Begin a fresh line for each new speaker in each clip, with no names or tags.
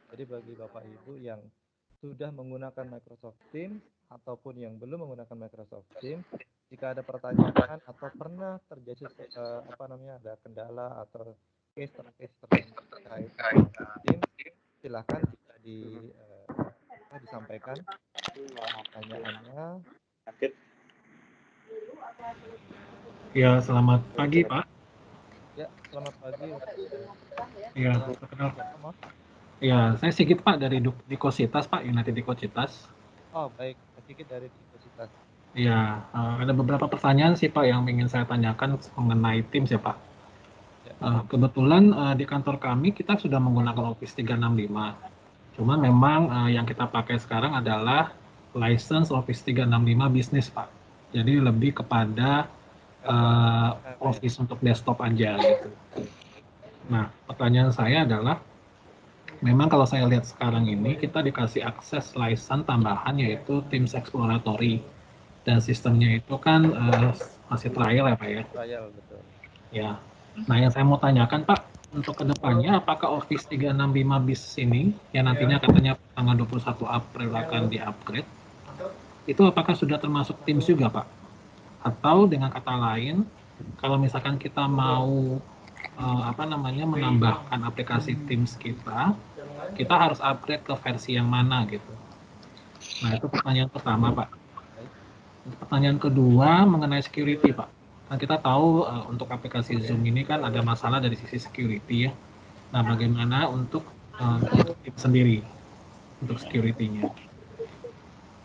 Jadi bagi Bapak Ibu yang sudah menggunakan Microsoft Teams ataupun yang belum menggunakan Microsoft Teams, jika ada pertanyaan atau pernah terjadi ada kendala atau case tertentu terkait Teams, silahkan bisa disampaikan pertanyaannya.
Ya, selamat pagi, Pak.
Ya, selamat pagi.
Ya,
Dengan
perkenalkan.
siapa, Mas?
Ya, saya Sigit, Pak, dari Dikositas, Pak, United Dikositas.
Oh, baik. Sedikit dari Dikositas.
Ya, ada beberapa pertanyaan sih, Pak, yang ingin saya tanyakan mengenai Teams ya, Pak.
Ya.
Kebetulan di kantor kami kita sudah menggunakan Office 365. Cuma memang yang kita pakai sekarang adalah license Office 365 Business, Pak. Jadi lebih kepada
Apa ya?
Office untuk desktop aja gitu. Nah, pertanyaan saya adalah, memang kalau saya lihat sekarang ini kita dikasih akses license tambahan yaitu Teams Exploratory dan sistemnya itu kan masih trial ya Pak ya.
Trial, betul.
Ya. Nah yang saya mau tanyakan Pak, untuk kedepannya apakah Office 365 bis ini yang nantinya katanya tanggal 21 April akan di-upgrade, itu apakah sudah termasuk Teams juga Pak? Atau dengan kata lain, kalau misalkan kita mau menambahkan aplikasi Teams kita harus upgrade ke versi yang mana gitu. Nah itu pertanyaan pertama Pak.
Baik.
Pertanyaan kedua mengenai security Pak. Kan kita tahu untuk aplikasi Zoom ini kan ada masalah dari sisi security ya. Nah bagaimana untuk Teams sendiri untuk security-nya.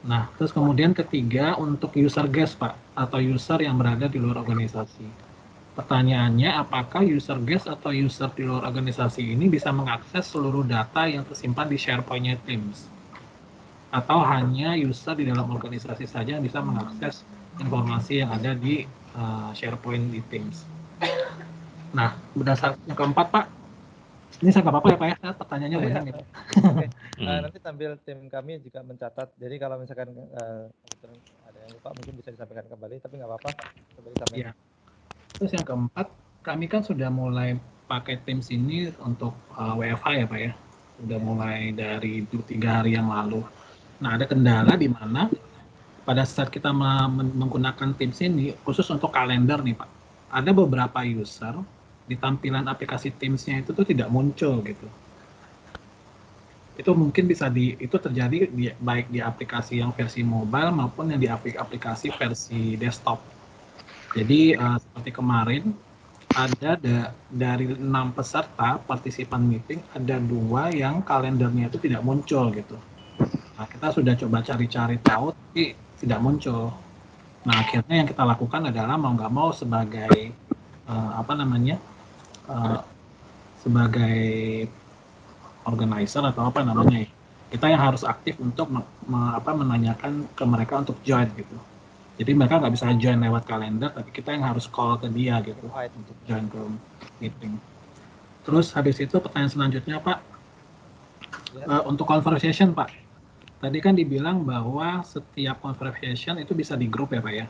Nah terus kemudian ketiga untuk user guest Pak atau user yang berada di luar organisasi. Pertanyaannya, apakah user guest atau user di luar organisasi ini bisa mengakses seluruh data yang tersimpan di SharePoint-nya Teams? Atau hanya user di dalam organisasi saja yang bisa mengakses informasi yang ada di SharePoint di Teams? Nah, berdasarkan yang keempat, Pak, ini saya nggak apa-apa ya, Pak ya, pertanyaannya
Oh, ya.
banyak gitu.
Oke. Nanti sambil tim kami juga mencatat. Jadi kalau misalkan kebetulan ada yang lupa, mungkin bisa disampaikan kembali, tapi nggak apa-apa. Coba disampaikan.
Ya. Terus yang keempat, kami kan sudah mulai pakai Teams ini untuk WFH ya, Pak ya. Sudah mulai dari 3 hari yang lalu. Nah, ada kendala di mana pada saat kita menggunakan Teams ini, khusus untuk kalender nih Pak, ada beberapa user di tampilan aplikasi Teams-nya itu tuh tidak muncul gitu. Itu mungkin itu terjadi baik di aplikasi yang versi mobile maupun yang di aplikasi versi desktop. Jadi seperti kemarin ada dari 6 peserta partisipan meeting, ada 2 yang kalendernya itu tidak muncul gitu. Nah, kita sudah coba cari-cari tahu tapi tidak muncul. Nah, akhirnya yang kita lakukan adalah mau nggak mau sebagai sebagai organizer atau kita yang harus aktif untuk menanyakan ke mereka untuk join gitu. Jadi mereka nggak bisa join lewat kalender, tapi kita yang harus call ke dia gitu untuk join ke meeting. Terus habis itu pertanyaan selanjutnya Pak, untuk conversation Pak, tadi kan dibilang bahwa setiap conversation itu bisa di grup ya Pak ya.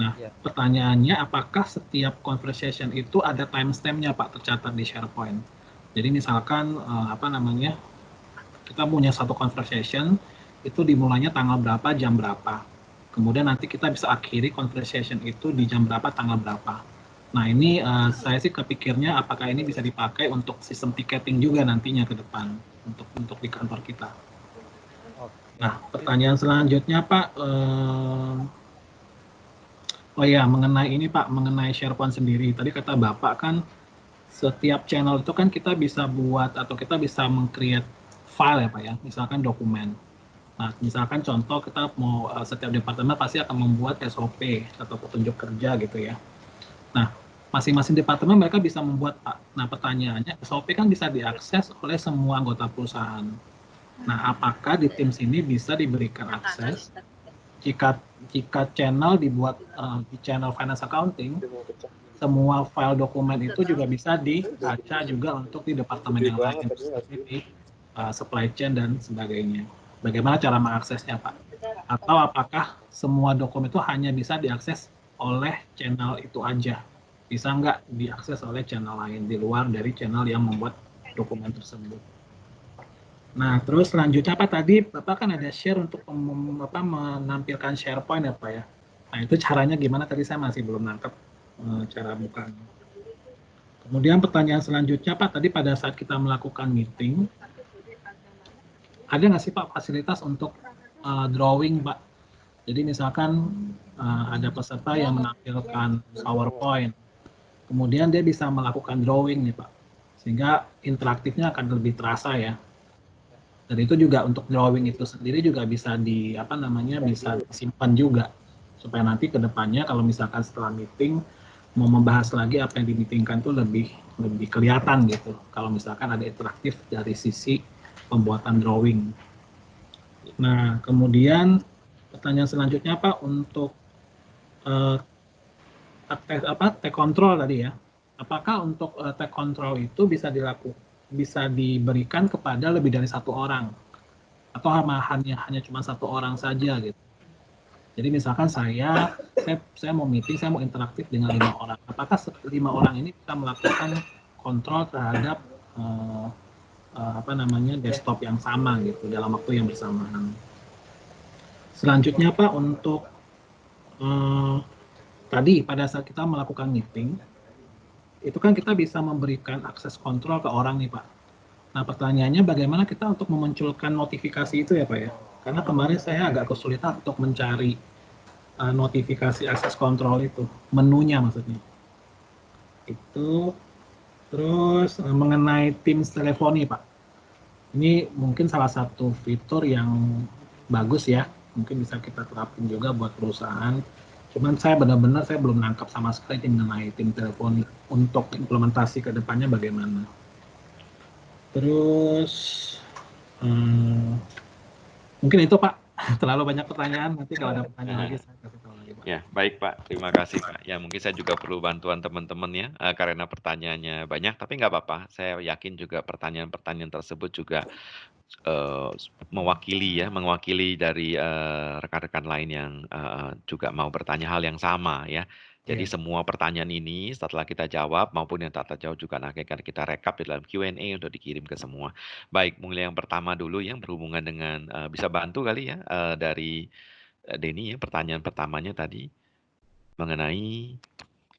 Nah, pertanyaannya apakah setiap conversation itu ada timestamp-nya Pak tercatat di SharePoint? Jadi misalkan kita punya satu conversation itu dimulainya tanggal berapa, jam berapa. Kemudian nanti kita bisa akhiri conversation itu di jam berapa, tanggal berapa. Nah ini saya sih kepikirnya apakah ini bisa dipakai untuk sistem ticketing juga nantinya ke depan untuk di kantor kita. Nah pertanyaan selanjutnya Pak, oh ya, mengenai ini Pak, mengenai SharePoint sendiri. Tadi kata Bapak kan, setiap channel itu kan kita bisa buat atau kita bisa meng-create file ya Pak ya, misalkan dokumen. Nah, misalkan contoh kita mau, setiap departemen pasti akan membuat SOP atau petunjuk kerja gitu ya. Nah, masing-masing departemen mereka bisa membuat Pak. Nah, pertanyaannya, SOP kan bisa diakses oleh semua anggota perusahaan. Nah, apakah di Teams ini bisa diberikan akses jika channel dibuat di channel finance accounting, semua file dokumen itu juga bisa dibaca juga untuk di departemen yang lain, seperti di supply chain dan sebagainya. Bagaimana cara mengaksesnya, Pak? Atau apakah semua dokumen itu hanya bisa diakses oleh channel itu aja? Bisa nggak diakses oleh channel lain di luar dari channel yang membuat dokumen tersebut? Nah, terus selanjutnya apa tadi? Bapak kan ada share untuk menampilkan SharePoint ya Pak ya. Nah, itu caranya gimana tadi saya masih belum nangkep cara bukanya. Kemudian pertanyaan selanjutnya Pak, tadi pada saat kita melakukan meeting, ada nggak sih Pak fasilitas untuk drawing Pak? Jadi misalkan ada peserta yang menampilkan PowerPoint, kemudian dia bisa melakukan drawing nih Pak, sehingga interaktifnya akan lebih terasa ya. Dan itu juga untuk drawing itu sendiri juga bisa bisa disimpan juga supaya nanti ke depannya kalau misalkan setelah meeting mau membahas lagi apa yang dimitingkan tuh lebih lebih kelihatan gitu. Kalau misalkan ada interaktif dari sisi pembuatan drawing. Nah, kemudian pertanyaan selanjutnya Pak untuk eh, take control tadi ya. Apakah untuk take control itu bisa diberikan kepada lebih dari satu orang? Atau hanya cuma satu orang saja gitu. Jadi misalkan saya mau meeting, saya mau interaktif dengan 5 orang. Apakah 5 orang ini bisa melakukan kontrol terhadap desktop yang sama gitu dalam waktu yang bersamaan. Selanjutnya Pak untuk tadi pada saat kita melakukan meeting itu kan kita bisa memberikan akses kontrol ke orang nih Pak. Nah, pertanyaannya bagaimana kita untuk memunculkan notifikasi itu ya Pak ya? Karena kemarin saya agak kesulitan untuk mencari notifikasi akses kontrol itu, menunya maksudnya. Itu terus mengenai Teams teleponi Pak. Ini mungkin salah satu fitur yang bagus ya, mungkin bisa kita terapin juga buat perusahaan. Cuman saya benar-benar saya belum nangkap sama sekali mengenai tim teleponi untuk implementasi ke depannya bagaimana. Terus mungkin itu Pak, terlalu banyak pertanyaan, nanti kalau ada pertanyaan lagi saya kasih tahu lagi Pak.
Ya, baik Pak. Terima kasih Pak. Ya, mungkin saya juga perlu bantuan teman-teman ya, karena pertanyaannya banyak, tapi nggak apa-apa. Saya yakin juga pertanyaan-pertanyaan tersebut juga mewakili dari rekan-rekan lain yang juga mau bertanya hal yang sama ya. Jadi semua pertanyaan ini setelah kita jawab maupun yang tak terjawab juga nanti akan kita rekap di dalam Q&A untuk dikirim ke semua. Baik, mulai yang pertama dulu yang berhubungan dengan bisa bantu kali ya dari Denny ya pertanyaan pertamanya tadi mengenai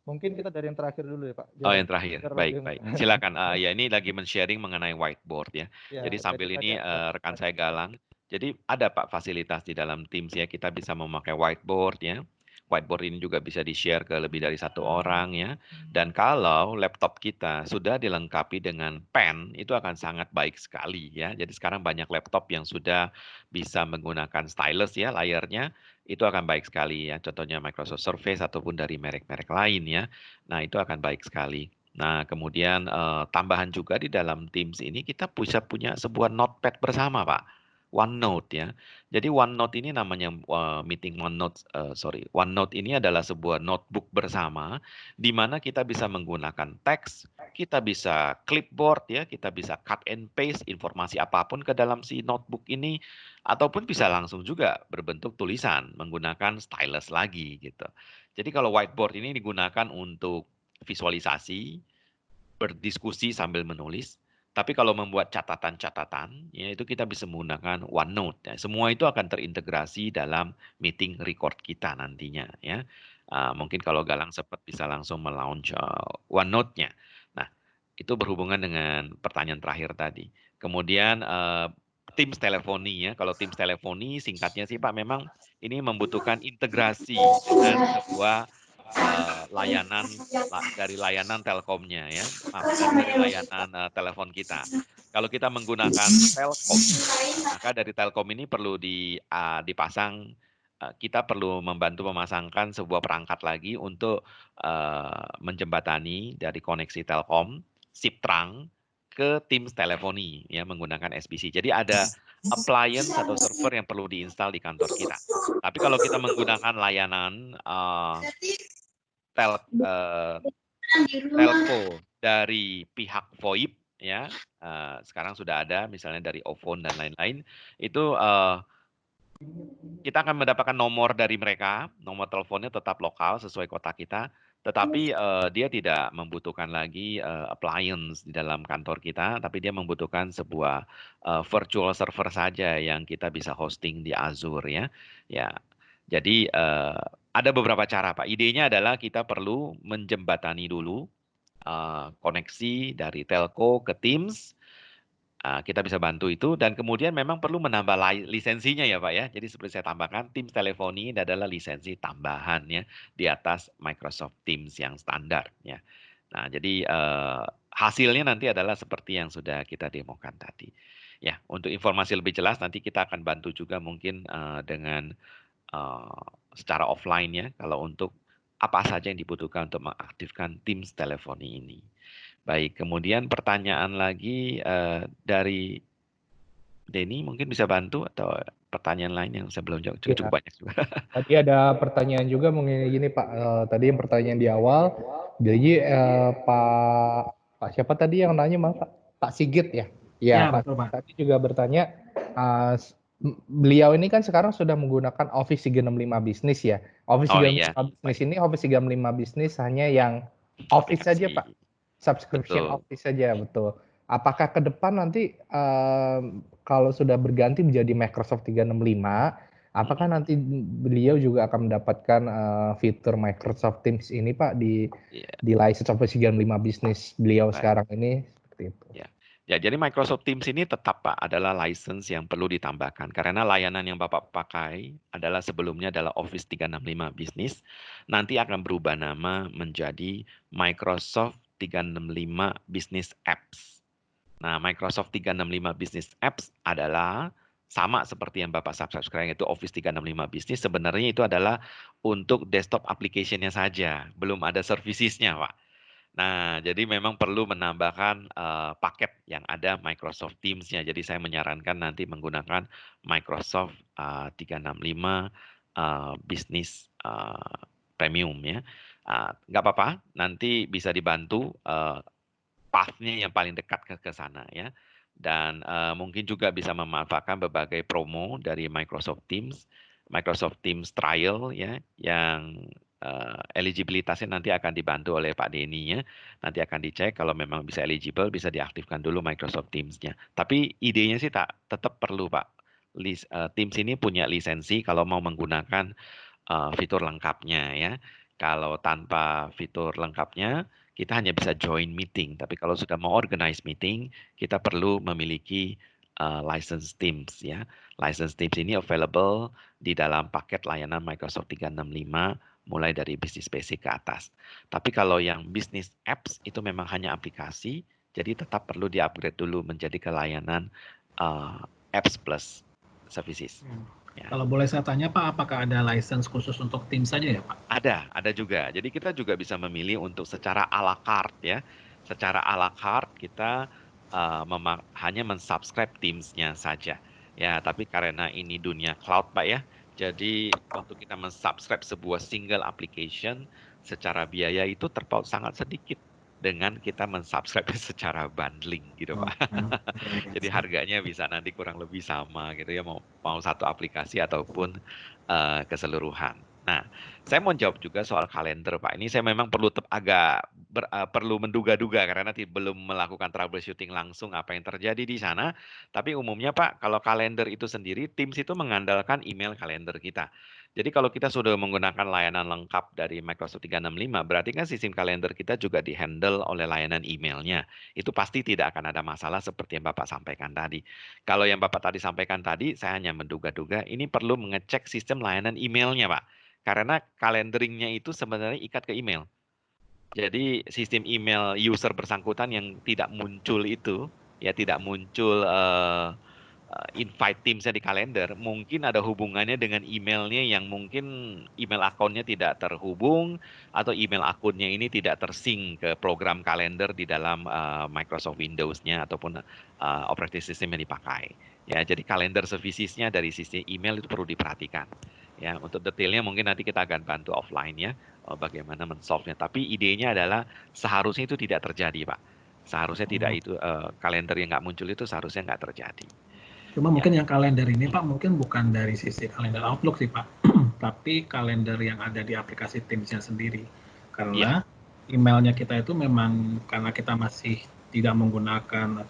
Mungkin kita dari yang terakhir dulu ya Pak.
Oh, yang terakhir.
biar
Baik,
lebih
baik. Silakan. Ya, ini lagi men-sharing mengenai whiteboard ya.
ya
Jadi sambil
dari tadi
ini
ada
rekan saya Galang. Jadi ada Pak fasilitas di dalam Teams ya. Kita bisa memakai whiteboard ya. Whiteboard ini juga bisa di-share ke lebih dari satu orang ya. Dan kalau laptop kita sudah dilengkapi dengan pen, itu akan sangat baik sekali ya. Jadi sekarang banyak laptop yang sudah bisa menggunakan stylus ya layarnya. Itu akan baik sekali ya. Contohnya Microsoft Surface ataupun dari merek-merek lain ya. Nah, itu akan baik sekali. Nah, kemudian tambahan juga di dalam Teams ini kita bisa punya sebuah notepad bersama, Pak. OneNote ya. Jadi OneNote ini namanya OneNote ini adalah sebuah notebook bersama di mana kita bisa menggunakan teks, kita bisa clipboard ya, kita bisa cut and paste informasi apapun ke dalam si notebook ini ataupun bisa langsung juga berbentuk tulisan menggunakan stylus lagi gitu. Jadi kalau whiteboard ini digunakan untuk visualisasi, berdiskusi sambil menulis. Tapi kalau membuat catatan-catatan, ya itu kita bisa menggunakan OneNote. Ya. Semua itu akan terintegrasi dalam meeting record kita nantinya. Ya. Mungkin kalau Galang sempat bisa langsung melaunch OneNote-nya. Nah, itu berhubungan dengan pertanyaan terakhir tadi. Kemudian Teams teleponi ya. Kalau Teams teleponi singkatnya sih Pak memang ini membutuhkan integrasi dengan sebuah layanan dari layanan Telkomnya ya, maaf dari layanan telepon kita. Kalau kita menggunakan Telkom, maka dari Telkom ini perlu dipasang. Kita perlu membantu memasangkan sebuah perangkat lagi untuk menjembatani dari koneksi Telkom, SIP-trunk ke Teams teleponi ya menggunakan SBC. Jadi ada appliance atau server yang perlu diinstal di kantor kita. Tapi kalau kita menggunakan layanan telco dari pihak VoIP ya sekarang sudah ada misalnya dari Ovon dan lain-lain itu kita akan mendapatkan nomor dari mereka, nomor teleponnya tetap lokal sesuai kota kita, Tetapi dia tidak membutuhkan lagi appliance di dalam kantor kita, tapi dia membutuhkan sebuah virtual server saja yang kita bisa hosting di Azure ya. Ya, jadi ada beberapa cara Pak. Idenya adalah kita perlu menjembatani dulu koneksi dari telco ke Teams. Kita bisa bantu itu dan kemudian memang perlu menambah lisensinya ya Pak ya. Jadi seperti saya tambahkan, Teams Telephony ini adalah lisensi tambahan ya di atas Microsoft Teams yang standar ya. Nah, jadi hasilnya nanti adalah seperti yang sudah kita demokan tadi. Ya, untuk informasi lebih jelas nanti kita akan bantu juga mungkin dengan secara offline ya kalau untuk apa saja yang dibutuhkan untuk mengaktifkan Teams Telephony ini. Baik, kemudian pertanyaan lagi dari Denny mungkin bisa bantu atau pertanyaan lain yang saya belum jawab cukup
Ya,
banyak juga.
tadi ada pertanyaan juga mengenai gini Pak. Tadi yang pertanyaan di awal, jadi Pak siapa tadi yang nanya Pak? Pak Sigit ya?
Ya,
Ya, Pak
betul Pak.
tadi juga bertanya, beliau ini kan sekarang sudah menggunakan Office 365 Business ya. Office
Oh
365
iya,
Business ini Office 365 Business hanya yang Office saja
aplikasi.
Pak. Subscription
Betul.
Office saja, betul. Apakah ke depan nanti kalau sudah berganti menjadi Microsoft 365, apakah nanti beliau juga akan mendapatkan fitur Microsoft Teams ini Pak di
Iya,
license Office 365 Business beliau
baik.
sekarang ini seperti itu?
Ya. Ya, jadi Microsoft Teams ini tetap Pak adalah license yang perlu ditambahkan karena layanan yang Bapak pakai adalah sebelumnya adalah Office 365 Business, nanti akan berubah nama menjadi Microsoft 365 Business Apps. Nah, Microsoft 365 Business Apps adalah sama seperti yang Bapak subscribe itu Office 365 Business, sebenarnya itu adalah untuk desktop application-nya saja, belum ada services-nya, Pak. Nah, jadi memang perlu menambahkan paket yang ada Microsoft Teams-nya. Jadi saya menyarankan nanti menggunakan Microsoft 365 Business Premium ya. Nggak apa-apa, nanti bisa dibantu path-nya yang paling dekat ke sana ya. Dan mungkin juga bisa memanfaatkan berbagai promo dari Microsoft Teams, Microsoft Teams Trial ya, yang eligibilitasnya nanti akan dibantu oleh Pak Denny ya. Nanti akan dicek kalau memang bisa eligible, bisa diaktifkan dulu Microsoft Teams-nya. Tapi idenya sih tetap perlu Pak. Teams ini punya lisensi kalau mau menggunakan fitur lengkapnya ya. Kalau tanpa fitur lengkapnya, kita hanya bisa join meeting. Tapi kalau sudah mau organize meeting, kita perlu memiliki license Teams ya. License Teams ini available di dalam paket layanan Microsoft 365 mulai dari Business Basic ke atas. Tapi kalau yang Business Apps itu memang hanya aplikasi, jadi tetap perlu di-upgrade dulu menjadi ke layanan Apps Plus Services. Ya.
Kalau boleh saya tanya Pak, apakah ada license khusus untuk tim saja ya Pak?
Ada juga. Jadi kita juga bisa memilih untuk secara à la carte ya. Secara à la carte kita hanya mensubscribe Teams-nya saja. Ya, tapi karena ini dunia cloud Pak ya, jadi untuk kita mensubscribe sebuah single application secara biaya itu terpaut sangat sedikit dengan kita mensubscribe secara bundling gitu Pak. Jadi harganya bisa nanti kurang lebih sama gitu ya, mau satu aplikasi ataupun keseluruhan. Nah, saya mau jawab juga soal kalender, Pak. Ini saya memang perlu perlu menduga-duga karena belum melakukan troubleshooting langsung apa yang terjadi di sana. Tapi umumnya, Pak, kalau kalender itu sendiri, Teams itu mengandalkan email kalender kita. Jadi kalau kita sudah menggunakan layanan lengkap dari Microsoft 365, berarti kan sistem kalender kita juga dihandle oleh layanan emailnya. Itu pasti tidak akan ada masalah seperti yang Bapak sampaikan tadi. Kalau yang Bapak tadi sampaikan tadi, saya hanya menduga-duga ini perlu mengecek sistem layanan emailnya, Pak. Karena calendaringnya itu sebenarnya ikat ke email. Jadi sistem email user bersangkutan yang tidak muncul itu, ya tidak muncul invite Teams-nya di kalender, mungkin ada hubungannya dengan emailnya yang mungkin email akunnya tidak terhubung atau email akunnya ini tidak tersync ke program kalender di dalam Microsoft Windows-nya ataupun operating system yang dipakai. Ya, jadi kalender services-nya dari sisi email itu perlu diperhatikan. Ya, untuk detailnya mungkin nanti kita akan bantu offline ya, bagaimana men-solve-nya. Tapi idenya adalah seharusnya itu tidak terjadi, Pak. Seharusnya tidak itu kalender yang nggak muncul itu seharusnya nggak terjadi.
Cuma mungkin yang kalender ini Pak mungkin bukan dari sisi kalender Outlook sih Pak, tapi kalender yang ada di aplikasi Teams-nya sendiri. karena emailnya kita itu memang karena kita masih tidak menggunakan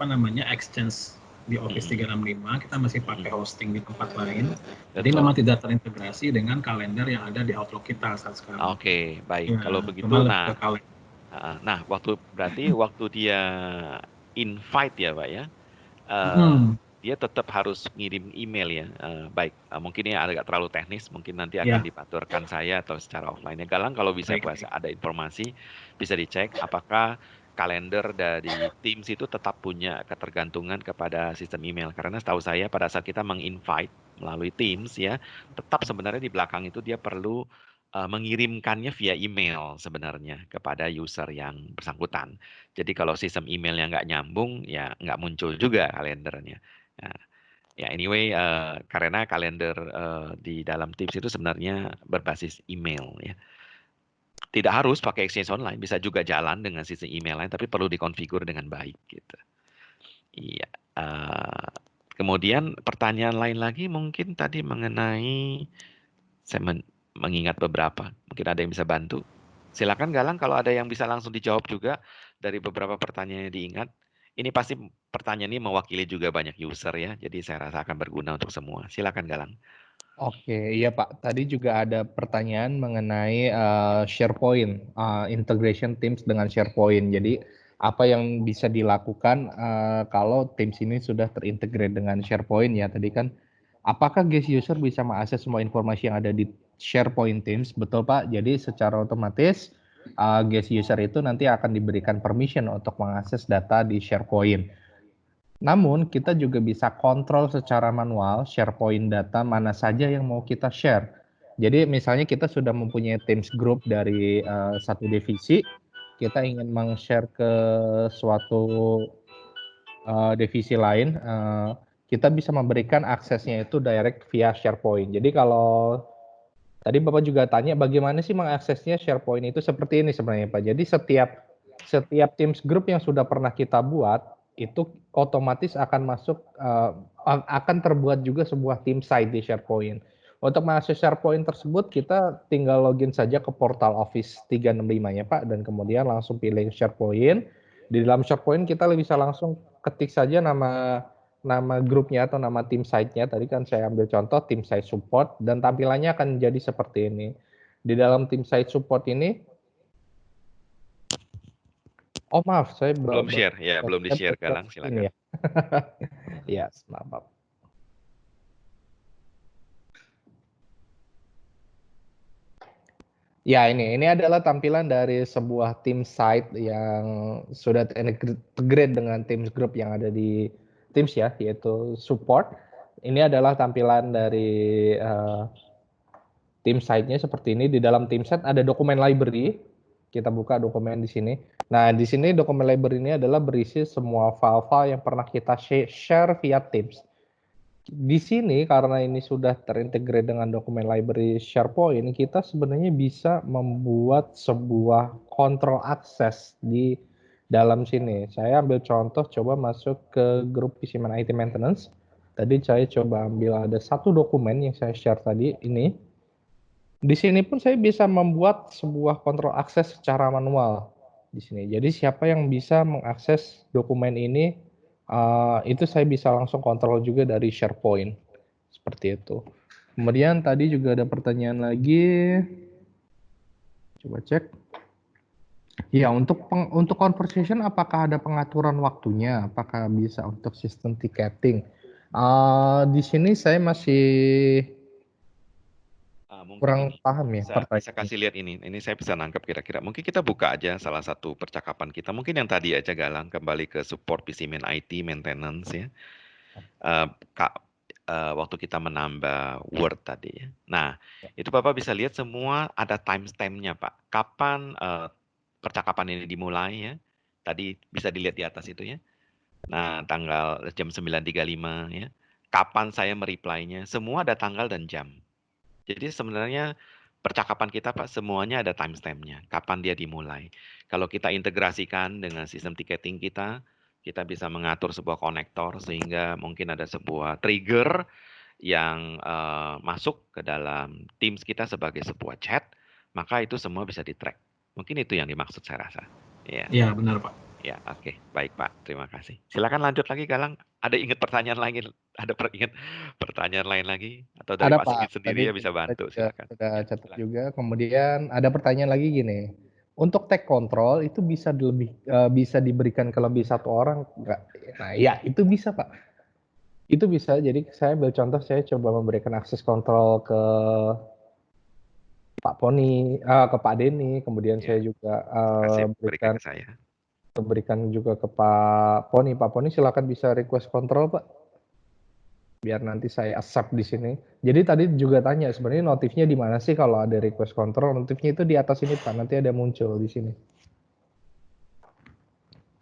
Exchange di Office 365, kita masih pakai hosting di tempat lain. Jadi
Betul.
memang tidak terintegrasi dengan kalender yang ada di Outlook kita saat sekarang.
Oke, baik.
Ya,
Kalau begitu,
cuma lebih ke kalender.
nah, waktu dia invite ya, Pak ya, dia tetap harus ngirim email ya. Baik, mungkin ini agak terlalu teknis, mungkin nanti akan dipaturkan saya atau secara offline. Galang kalau bisa ada informasi, bisa dicek apakah kalender dari Teams itu tetap punya ketergantungan kepada sistem email. Karena setahu saya pada saat kita meng-invite melalui Teams ya, tetap sebenarnya di belakang itu dia perlu mengirimkannya via email sebenarnya kepada user yang bersangkutan. Jadi kalau sistem emailnya nggak nyambung, ya nggak muncul juga kalendernya. Nah, ya anyway, karena kalender di dalam Teams itu sebenarnya berbasis email ya. Tidak harus pakai Exchange Online, bisa juga jalan dengan sistem email lain, tapi perlu dikonfigur dengan baik gitu. Iya. Kemudian pertanyaan lain lagi mungkin tadi mengenai saya mengingat beberapa, mungkin ada yang bisa bantu. Silakan Galang kalau ada yang bisa langsung dijawab juga dari beberapa pertanyaan yang diingat. Ini pasti pertanyaan ini mewakili juga banyak user ya, jadi saya rasa akan berguna untuk semua. Silakan Galang.
Oke, iya Pak. Tadi juga ada pertanyaan mengenai SharePoint, integration Teams dengan SharePoint. Jadi apa yang bisa dilakukan kalau Teams ini sudah terintegrate dengan SharePoint ya? Tadi kan, apakah guest user bisa mengakses semua informasi yang ada di SharePoint Teams? Betul Pak. Jadi secara otomatis guest user itu nanti akan diberikan permission untuk mengakses data di SharePoint. Namun, kita juga bisa kontrol secara manual SharePoint data mana saja yang mau kita share. Jadi, misalnya kita sudah mempunyai Teams group dari satu divisi, kita ingin meng-share ke suatu divisi lain, kita bisa memberikan aksesnya itu direct via SharePoint. Jadi, kalau tadi Bapak juga tanya bagaimana sih mengaksesnya SharePoint itu seperti ini sebenarnya Pak. Jadi, setiap Teams group yang sudah pernah kita buat itu otomatis akan masuk akan terbuat juga sebuah team site di SharePoint. Untuk mengakses SharePoint tersebut kita tinggal login saja ke portal Office 365 ya Pak, dan kemudian langsung pilih SharePoint. Di dalam SharePoint kita bisa langsung ketik saja nama grupnya atau nama tim site-nya. Tadi kan saya ambil contoh tim site support dan tampilannya akan jadi seperti ini. Di dalam tim site support ini, oh maaf, saya
belum share ya, belum di-share Galang, silakan.
Ya, maaf. Ya, ini adalah tampilan dari sebuah tim site yang sudah integrate dengan Teams group yang ada di Teams ya, yaitu support. Ini adalah tampilan dari tim site-nya seperti ini. Di dalam tim site ada dokumen library. Kita buka dokumen di sini. Nah, di sini dokumen library ini adalah berisi semua file-file yang pernah kita share via Teams. Di sini karena ini sudah terintegrate dengan dokumen library SharePoint, kita sebenarnya bisa membuat sebuah control access di dalam sini. Saya ambil contoh, coba masuk ke grup Visiman IT Maintenance. Tadi saya coba ambil ada satu dokumen yang saya share tadi, ini. Di sini pun saya bisa membuat sebuah kontrol akses secara manual di sini. Jadi siapa yang bisa mengakses dokumen ini, itu saya bisa langsung kontrol juga dari SharePoint, seperti itu. Kemudian tadi juga ada pertanyaan lagi, coba cek. Ya, untuk conversation apakah ada pengaturan waktunya? Apakah bisa untuk sistem ticketing? Di sini saya masih kurang paham ya
bisa kasih lihat ini saya bisa nangkep kira-kira. Mungkin kita buka aja salah satu percakapan kita. Mungkin yang tadi aja Galang kembali ke support Visiman IT maintenance ya. Waktu kita menambah Word tadi ya. Nah, itu Bapak bisa lihat semua ada timestamp-nya Pak. Kapan percakapan ini dimulai ya. Tadi bisa dilihat di atas itu ya. Nah, tanggal jam 9.35 ya. Kapan saya mereply-nya, semua ada tanggal dan jam. Jadi sebenarnya percakapan kita Pak semuanya ada timestamp-nya, kapan dia dimulai. Kalau kita integrasikan dengan sistem ticketing kita bisa mengatur sebuah konektor sehingga mungkin ada sebuah trigger yang masuk ke dalam Teams kita sebagai sebuah chat, maka itu semua bisa di-track. Mungkin itu yang dimaksud saya rasa. Ya,
Iya, benar Pak.
ya, oke, baik Pak, terima kasih. Silakan lanjut lagi Galang. Ada ingat pertanyaan lain? Ingat pertanyaan lain lagi? Atau dari
Ada
Pak Sigit
Pak,
sendiri
tadi
ya bisa
saya
bantu,
juga
silakan.
sudah
Ya,
catat
silakan.
juga. Kemudian ada pertanyaan lagi gini, untuk tag control itu bisa diberikan ke lebih satu orang nggak? Nah, ya itu bisa Pak. Itu bisa. Jadi saya ambil contoh, saya coba memberikan akses kontrol ke Pak Poni, ke Pak Denny, kemudian
Ya,
saya juga
kasih berikan
berikan
ke saya.
juga ke Pak Poni. Pak Poni silakan bisa request kontrol Pak, biar nanti saya accept di sini. Jadi tadi juga tanya sebenarnya notifnya di mana sih kalau ada request control? Notifnya itu di atas ini Pak, nanti ada muncul di sini.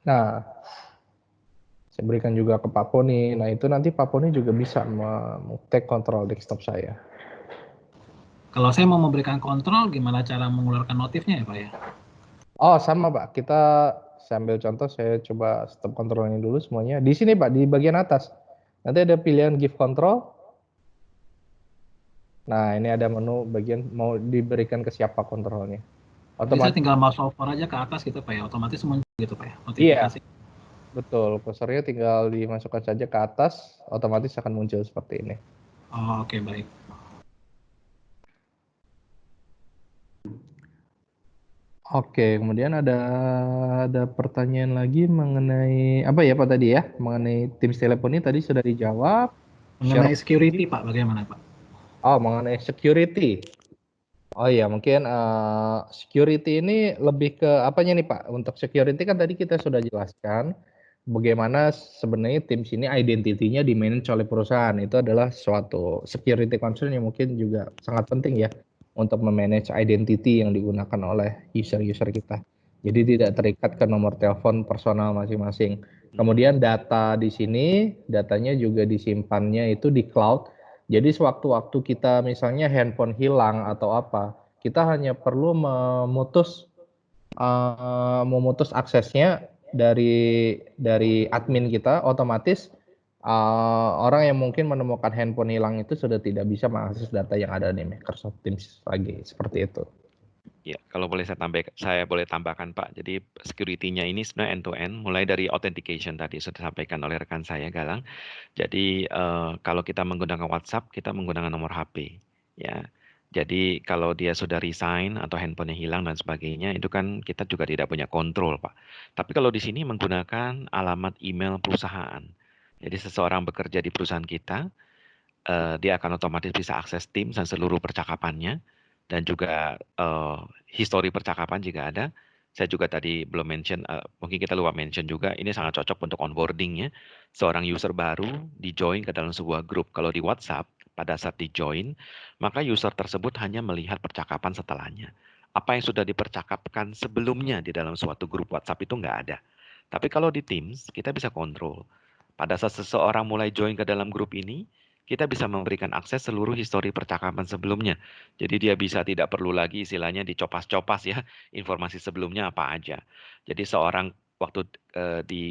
Nah, saya berikan juga ke Pak Poni. Nah, itu nanti Pak Poni juga bisa take control desktop saya.
Kalau saya mau memberikan kontrol, gimana cara mengeluarkan notifnya ya Pak ya?
Oh, sama Pak. Saya ambil contoh, saya coba stop kontrolnya dulu semuanya. Di sini Pak, di bagian atas. Nanti ada pilihan give control. Nah, ini ada menu bagian mau diberikan ke siapa kontrolnya.
Jadi saya
Otomatis,
tinggal mouse over aja ke atas gitu Pak ya, otomatis muncul gitu Pak ya,
iya,
notifikasi.
betul. Kursornya tinggal dimasukkan saja ke atas, otomatis akan muncul seperti ini.
Oh, oke, baik.
Oke, kemudian ada pertanyaan lagi mengenai apa ya Pak tadi ya? Mengenai Teams teleponi tadi sudah dijawab.
Mengenai security Pak, bagaimana Pak?
Oh, mengenai security. Oh iya, mungkin security ini lebih ke apanya nih Pak? Untuk security kan tadi kita sudah jelaskan bagaimana sebenarnya Teams ini identity-nya di-manage oleh perusahaan. Itu adalah suatu security concern yang mungkin juga sangat penting ya untuk memanage identity yang digunakan oleh user-user kita. Jadi tidak terikat ke nomor telepon personal masing-masing. Kemudian data di sini, datanya juga disimpannya itu di cloud. Jadi sewaktu-waktu kita misalnya handphone hilang atau apa, kita hanya perlu memutus aksesnya dari admin kita, otomatis orang yang mungkin menemukan handphone hilang itu sudah tidak bisa mengakses data yang ada di Microsoft Teams lagi, seperti itu.
Ya, kalau boleh saya boleh tambahkan Pak. Jadi security-nya ini sebenarnya end to end, mulai dari authentication tadi sudah disampaikan oleh rekan saya Galang. Jadi kalau kita menggunakan WhatsApp, kita menggunakan nomor HP, ya. Jadi kalau dia sudah resign atau handphonenya hilang dan sebagainya, itu kan kita juga tidak punya kontrol Pak. Tapi kalau di sini menggunakan alamat email perusahaan. Jadi seseorang bekerja di perusahaan kita, dia akan otomatis bisa akses Teams dan seluruh percakapannya. Dan juga history percakapan jika ada. Saya juga tadi belum mention, mungkin kita lupa mention juga, ini sangat cocok untuk onboarding ya. Seorang user baru di-join ke dalam sebuah grup. Kalau di WhatsApp, pada saat di-join, maka user tersebut hanya melihat percakapan setelahnya. Apa yang sudah dipercakapkan sebelumnya di dalam suatu grup WhatsApp itu nggak ada. Tapi kalau di Teams, kita bisa kontrol. Pada saat seseorang mulai join ke dalam grup ini, kita bisa memberikan akses seluruh histori percakapan sebelumnya. Jadi dia bisa tidak perlu lagi istilahnya dicopas-copas ya, informasi sebelumnya apa aja. Jadi seorang waktu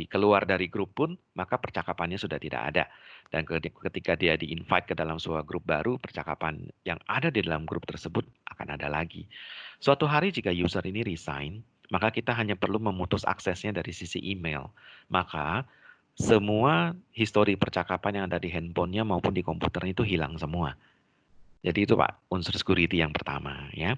keluar dari grup pun, maka percakapannya sudah tidak ada. Dan ketika dia di-invite ke dalam sebuah grup baru, percakapan yang ada di dalam grup tersebut akan ada lagi. Suatu hari jika user ini resign, maka kita hanya perlu memutus aksesnya dari sisi email. Maka semua histori percakapan yang ada di handphonenya maupun di komputernya itu hilang semua. Jadi itu Pak, unsur security yang pertama ya.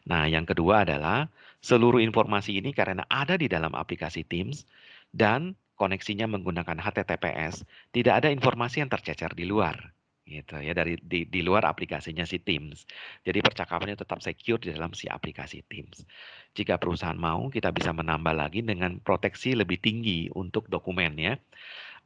Nah, yang kedua adalah seluruh informasi ini karena ada di dalam aplikasi Teams dan koneksinya menggunakan HTTPS, tidak ada informasi yang tercecer di luar. Gitu ya, di luar aplikasinya si Teams. Jadi percakapannya tetap secure di dalam si aplikasi Teams. Jika perusahaan mau, kita bisa menambah lagi dengan proteksi lebih tinggi untuk dokumen ya.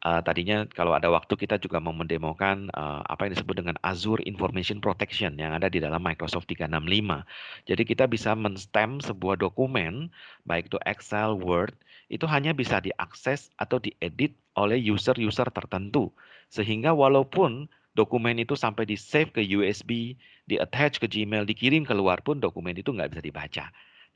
Tadinya kalau ada waktu kita juga mau mendemokan apa yang disebut dengan Azure Information Protection yang ada di dalam Microsoft 365. Jadi kita bisa men-stamp sebuah dokumen, baik itu Excel, Word, itu hanya bisa diakses atau diedit oleh user-user tertentu. Sehingga walaupun dokumen itu sampai di-save ke USB, di-attach ke Gmail, dikirim keluar pun dokumen itu nggak bisa dibaca.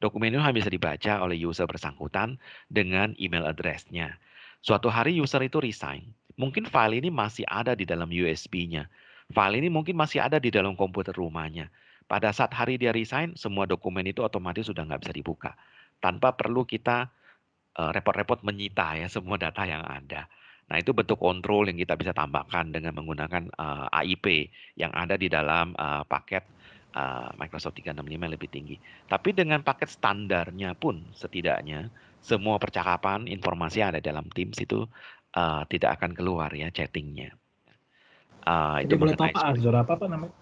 Dokumen itu hanya bisa dibaca oleh user bersangkutan dengan email address-nya. Suatu hari user itu resign. Mungkin file ini masih ada di dalam USB-nya. File ini mungkin masih ada di dalam komputer rumahnya. Pada saat hari dia resign, semua dokumen itu otomatis sudah nggak bisa dibuka. Tanpa perlu kita repot-repot menyita ya semua data yang ada. Nah, itu bentuk kontrol yang kita bisa tambahkan dengan menggunakan AIP yang ada di dalam paket Microsoft 365 yang lebih tinggi. Tapi dengan paket standarnya pun setidaknya semua percakapan, informasi yang ada dalam Teams itu tidak akan keluar ya chattingnya.
Jadi
Itu
boleh tahu
mengenai
Pak Azure apa Pak namanya?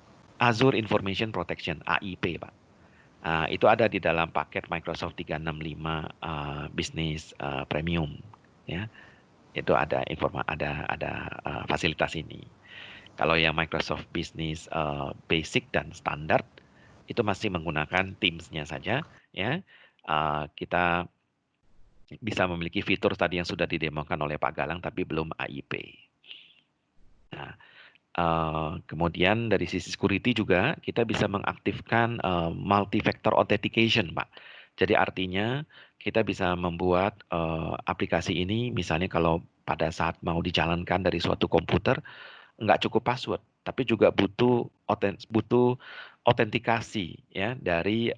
Azure Information Protection (AIP), Pak. Itu ada di dalam paket Microsoft 365 Business Premium, ya. Itu ada fasilitas ini. Kalau yang Microsoft Business Basic dan Standard itu masih menggunakan Teams-nya saja, ya. Kita bisa memiliki fitur tadi yang sudah didemokan oleh Pak Galang, tapi belum AIP. Nah, kemudian dari sisi security juga kita bisa mengaktifkan multi-factor authentication, Pak. Jadi artinya kita bisa membuat aplikasi ini misalnya kalau pada saat mau dijalankan dari suatu komputer nggak cukup password, tapi juga butuh autentikasi ya dari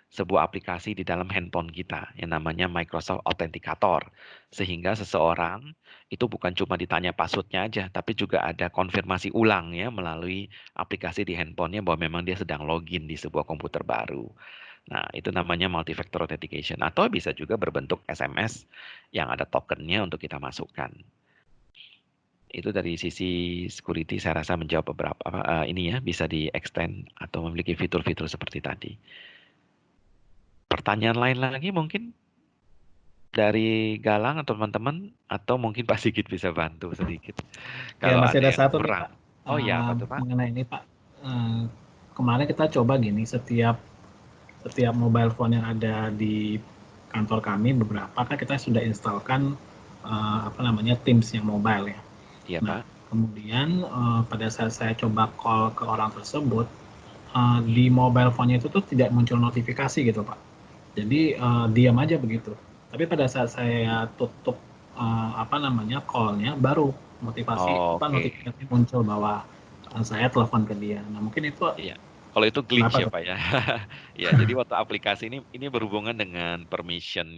sebuah aplikasi di dalam handphone kita yang namanya Microsoft Authenticator. Sehingga seseorang itu bukan cuma ditanya passwordnya aja, tapi juga ada konfirmasi ulang ya melalui aplikasi di handphonenya bahwa memang dia sedang login di sebuah komputer baru. Nah, itu namanya multi-factor authentication. Atau bisa juga berbentuk SMS yang ada tokennya untuk kita masukkan. Itu dari sisi security saya rasa menjawab beberapa ini ya, bisa di-extend atau memiliki fitur-fitur seperti tadi. Pertanyaan lain lagi mungkin dari Galang atau teman-teman, atau mungkin Pak Sigit bisa bantu sedikit
Ya
kalau
masih
ada
ada
yang
satu nih
kurang.
Pak.
Oh iya, apa tuh Pak?
Mengenai ini Pak. Kemarin kita coba gini, setiap mobile phone yang ada di kantor kami beberapa kan kita sudah instalkan Teams yang mobile ya.
Iya
Nah,
Pak.
kemudian pada saat saya coba call ke orang tersebut, di mobile phone-nya itu tuh tidak muncul notifikasi gitu Pak. Jadi diam aja begitu. Tapi pada saat saya tutup call-nya, baru
Oke.
notifikasi muncul bahwa saya telepon ke dia. Nah mungkin itu
Iya. Kalau itu glitch
kenapa
ya
tuh?
Pak ya. Ya, jadi waktu aplikasi ini berhubungan dengan permission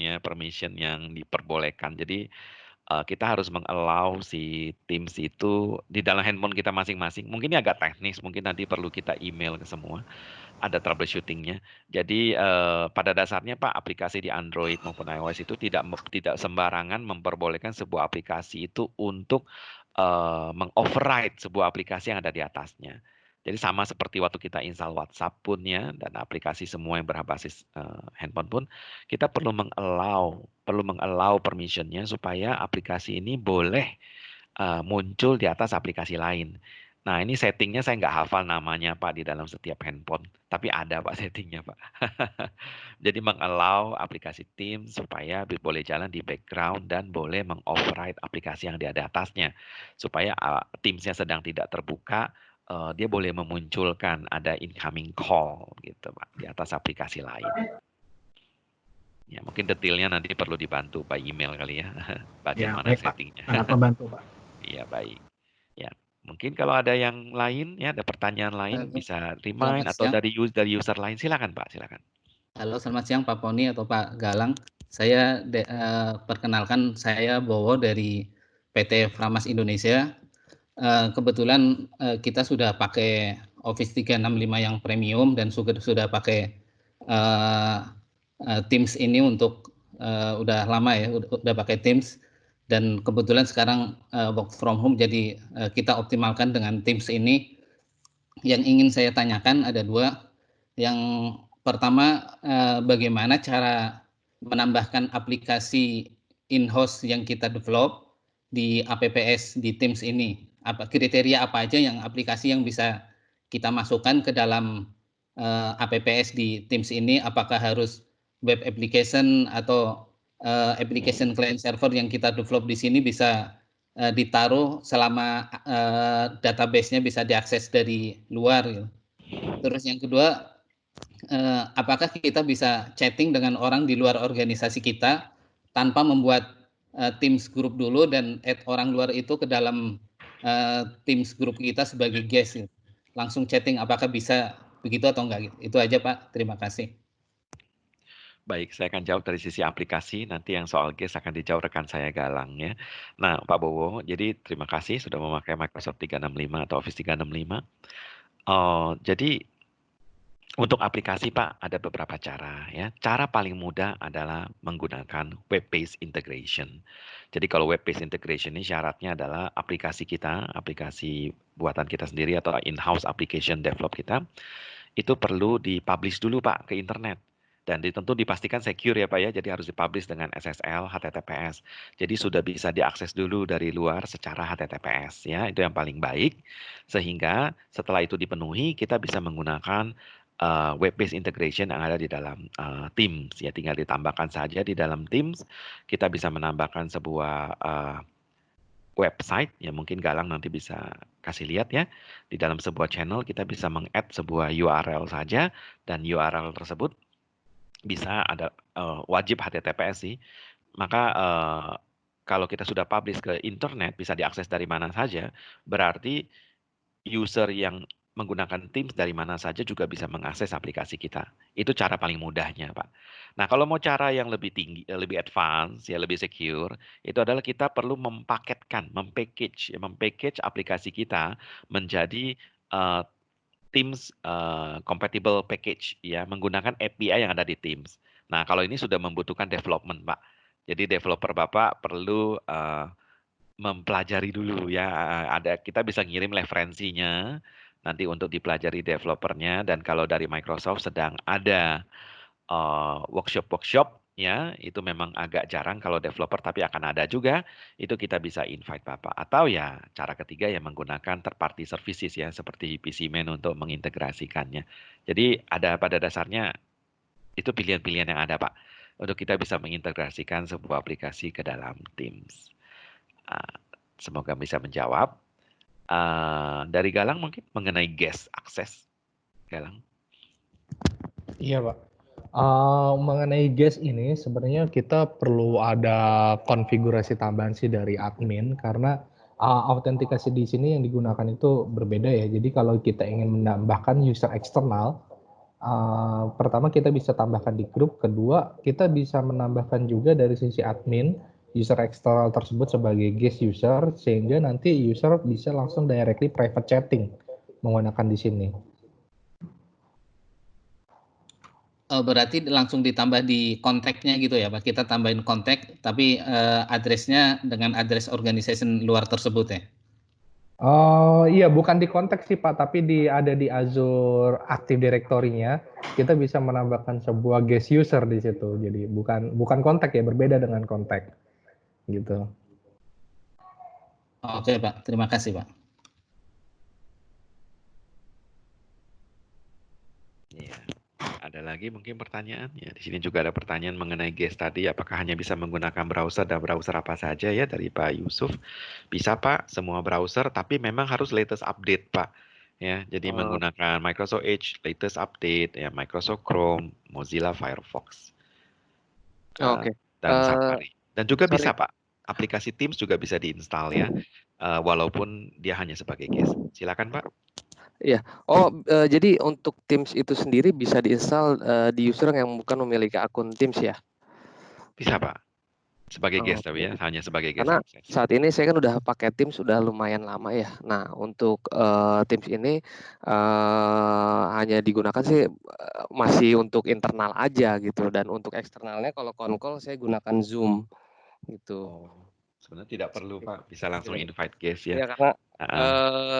yang diperbolehkan. Jadi kita harus mengallow si Teams itu di dalam handphone kita masing-masing. Mungkin ini agak teknis, mungkin nanti perlu kita email ke semua. Ada troubleshooting-nya. Jadi pada dasarnya Pak, aplikasi di Android maupun iOS itu tidak sembarangan memperbolehkan sebuah aplikasi itu untuk mengoverride sebuah aplikasi yang ada di atasnya. Jadi sama seperti waktu kita install WhatsApp pun ya, dan aplikasi semua yang berbasis handphone pun, kita perlu mengallow permission-nya supaya aplikasi ini boleh muncul di atas aplikasi lain. Nah, ini settingnya saya nggak hafal namanya Pak di dalam setiap handphone, tapi ada Pak settingnya Pak. Jadi mengallow aplikasi Teams supaya boleh jalan di background dan boleh mengoverride aplikasi yang di atasnya, supaya Teams-nya sedang tidak terbuka, dia boleh memunculkan ada incoming call gitu Pak di atas aplikasi lain. Ya, mungkin detailnya nanti perlu dibantu by email kali ya, bagaimana
Baik Pak,
settingnya.
sangat membantu Pak.
Iya, baik. Ya, mungkin kalau ada yang lain ya, ada pertanyaan lain
Halo,
bisa remind
selamat
atau
siang.
dari user lain, silakan Pak, silakan.
Halo, selamat siang Pak Poni atau Pak Galang. Saya perkenalkan, saya Bowo dari PT Framas Indonesia. Kebetulan kita sudah pakai Office 365 yang premium dan sudah pakai Teams ini untuk udah lama ya, udah pakai Teams. Dan kebetulan sekarang work from home, jadi kita optimalkan dengan Teams ini. Yang ingin saya tanyakan ada dua. Yang pertama, bagaimana cara menambahkan aplikasi in-house yang kita develop di APPS di Teams ini? Kriteria apa aja yang aplikasi yang bisa kita masukkan ke dalam APPS di Teams ini? Apakah harus web application atau application client server yang kita develop di sini bisa ditaruh selama database-nya bisa diakses dari luar gitu. Terus yang kedua, apakah kita bisa chatting dengan orang di luar organisasi kita tanpa membuat Teams group dulu dan add orang luar itu ke dalam Teams group kita sebagai guest gitu. Langsung chatting, apakah bisa begitu atau enggak gitu. Itu aja Pak, terima kasih.
Baik, saya akan jawab dari sisi aplikasi, nanti yang soal GES akan dijawab rekan saya Galang ya. Nah, Pak Bowo, jadi terima kasih sudah memakai Microsoft 365 atau Office 365. Jadi untuk aplikasi Pak ada beberapa cara ya. Cara paling mudah adalah menggunakan web-based integration. Jadi kalau web-based integration ini syaratnya adalah aplikasi kita, aplikasi buatan kita sendiri atau in-house application develop kita, itu perlu dipublish dulu Pak ke internet. Dan tentu dipastikan secure ya Pak ya, jadi harus dipublish dengan SSL, HTTPS. Jadi sudah bisa diakses dulu dari luar secara HTTPS ya, itu yang paling baik. Sehingga setelah itu dipenuhi, kita bisa menggunakan web-based integration yang ada di dalam Teams ya, tinggal ditambahkan saja di dalam Teams. Kita bisa menambahkan sebuah website ya, mungkin Galang nanti bisa kasih lihat ya, di dalam sebuah channel kita bisa meng-add sebuah URL saja, dan URL tersebut bisa ada wajib HTTPS sih. Maka kalau kita sudah publish ke internet bisa diakses dari mana saja, berarti user yang menggunakan Teams dari mana saja juga bisa mengakses aplikasi kita. Itu cara paling mudahnya, Pak. Nah, kalau mau cara yang lebih tinggi, lebih advance, ya lebih secure, itu adalah kita perlu mempaketkan, mempackage aplikasi kita menjadi Teams compatible package, ya, menggunakan API yang ada di Teams. Nah, kalau ini sudah membutuhkan development, Pak. Jadi developer Bapak perlu mempelajari dulu ya, kita bisa ngirim referensinya nanti untuk dipelajari developernya, dan kalau dari Microsoft sedang ada workshop-workshop ya, itu memang agak jarang kalau developer, tapi akan ada juga, itu kita bisa invite Bapak. Atau ya cara ketiga yang menggunakan third party services ya, seperti PCman untuk mengintegrasikannya. Jadi ada pada dasarnya itu pilihan-pilihan yang ada Pak, untuk kita bisa mengintegrasikan sebuah aplikasi ke dalam Teams. Semoga bisa menjawab. Dari Galang mungkin mengenai guest access. Galang.
Iya Pak. Mengenai guest ini sebenarnya kita perlu ada konfigurasi tambahan sih dari admin, karena autentikasi di sini yang digunakan itu berbeda ya. Jadi kalau kita ingin menambahkan user eksternal, pertama kita bisa tambahkan di grup, kedua kita bisa menambahkan juga dari sisi admin user eksternal tersebut sebagai guest user, sehingga nanti user bisa langsung directly private chatting menggunakan di sini.
Berarti langsung ditambah di kontaknya gitu ya Pak? Kita tambahin kontak, tapi address-nya dengan address organization luar tersebut ya?
Iya, bukan di kontak sih Pak, tapi ada di Azure Active Directory-nya. Kita bisa menambahkan sebuah guest user di situ. Jadi bukan kontak ya, berbeda dengan kontak. Gitu.
Oke Pak, terima kasih Pak.
Iya. Ada lagi mungkin pertanyaan? Ya, di sini juga ada pertanyaan mengenai guest tadi, apakah hanya bisa menggunakan browser dan browser apa saja ya, dari Pak Yusuf. Bisa Pak, semua browser, tapi memang harus latest update Pak. Ya, jadi menggunakan Microsoft Edge latest update, ya Microsoft Chrome, Mozilla Firefox, dan Safari. Dan juga bisa Pak, aplikasi Teams juga bisa diinstal ya, walaupun dia hanya sebagai guest. Silakan Pak.
Iya. Jadi untuk Teams itu sendiri bisa diinstal di user yang bukan memiliki akun Teams ya?
Bisa Pak, sebagai guest tapi ya, hanya sebagai guest.
Karena saat ini saya kan udah pakai Teams sudah lumayan lama ya. Nah untuk Teams ini hanya digunakan sih masih untuk internal aja gitu, dan untuk eksternalnya kalau on-call saya gunakan Zoom gitu.
Sebenarnya tidak perlu Pak, bisa langsung invite guest ya.
Ya karena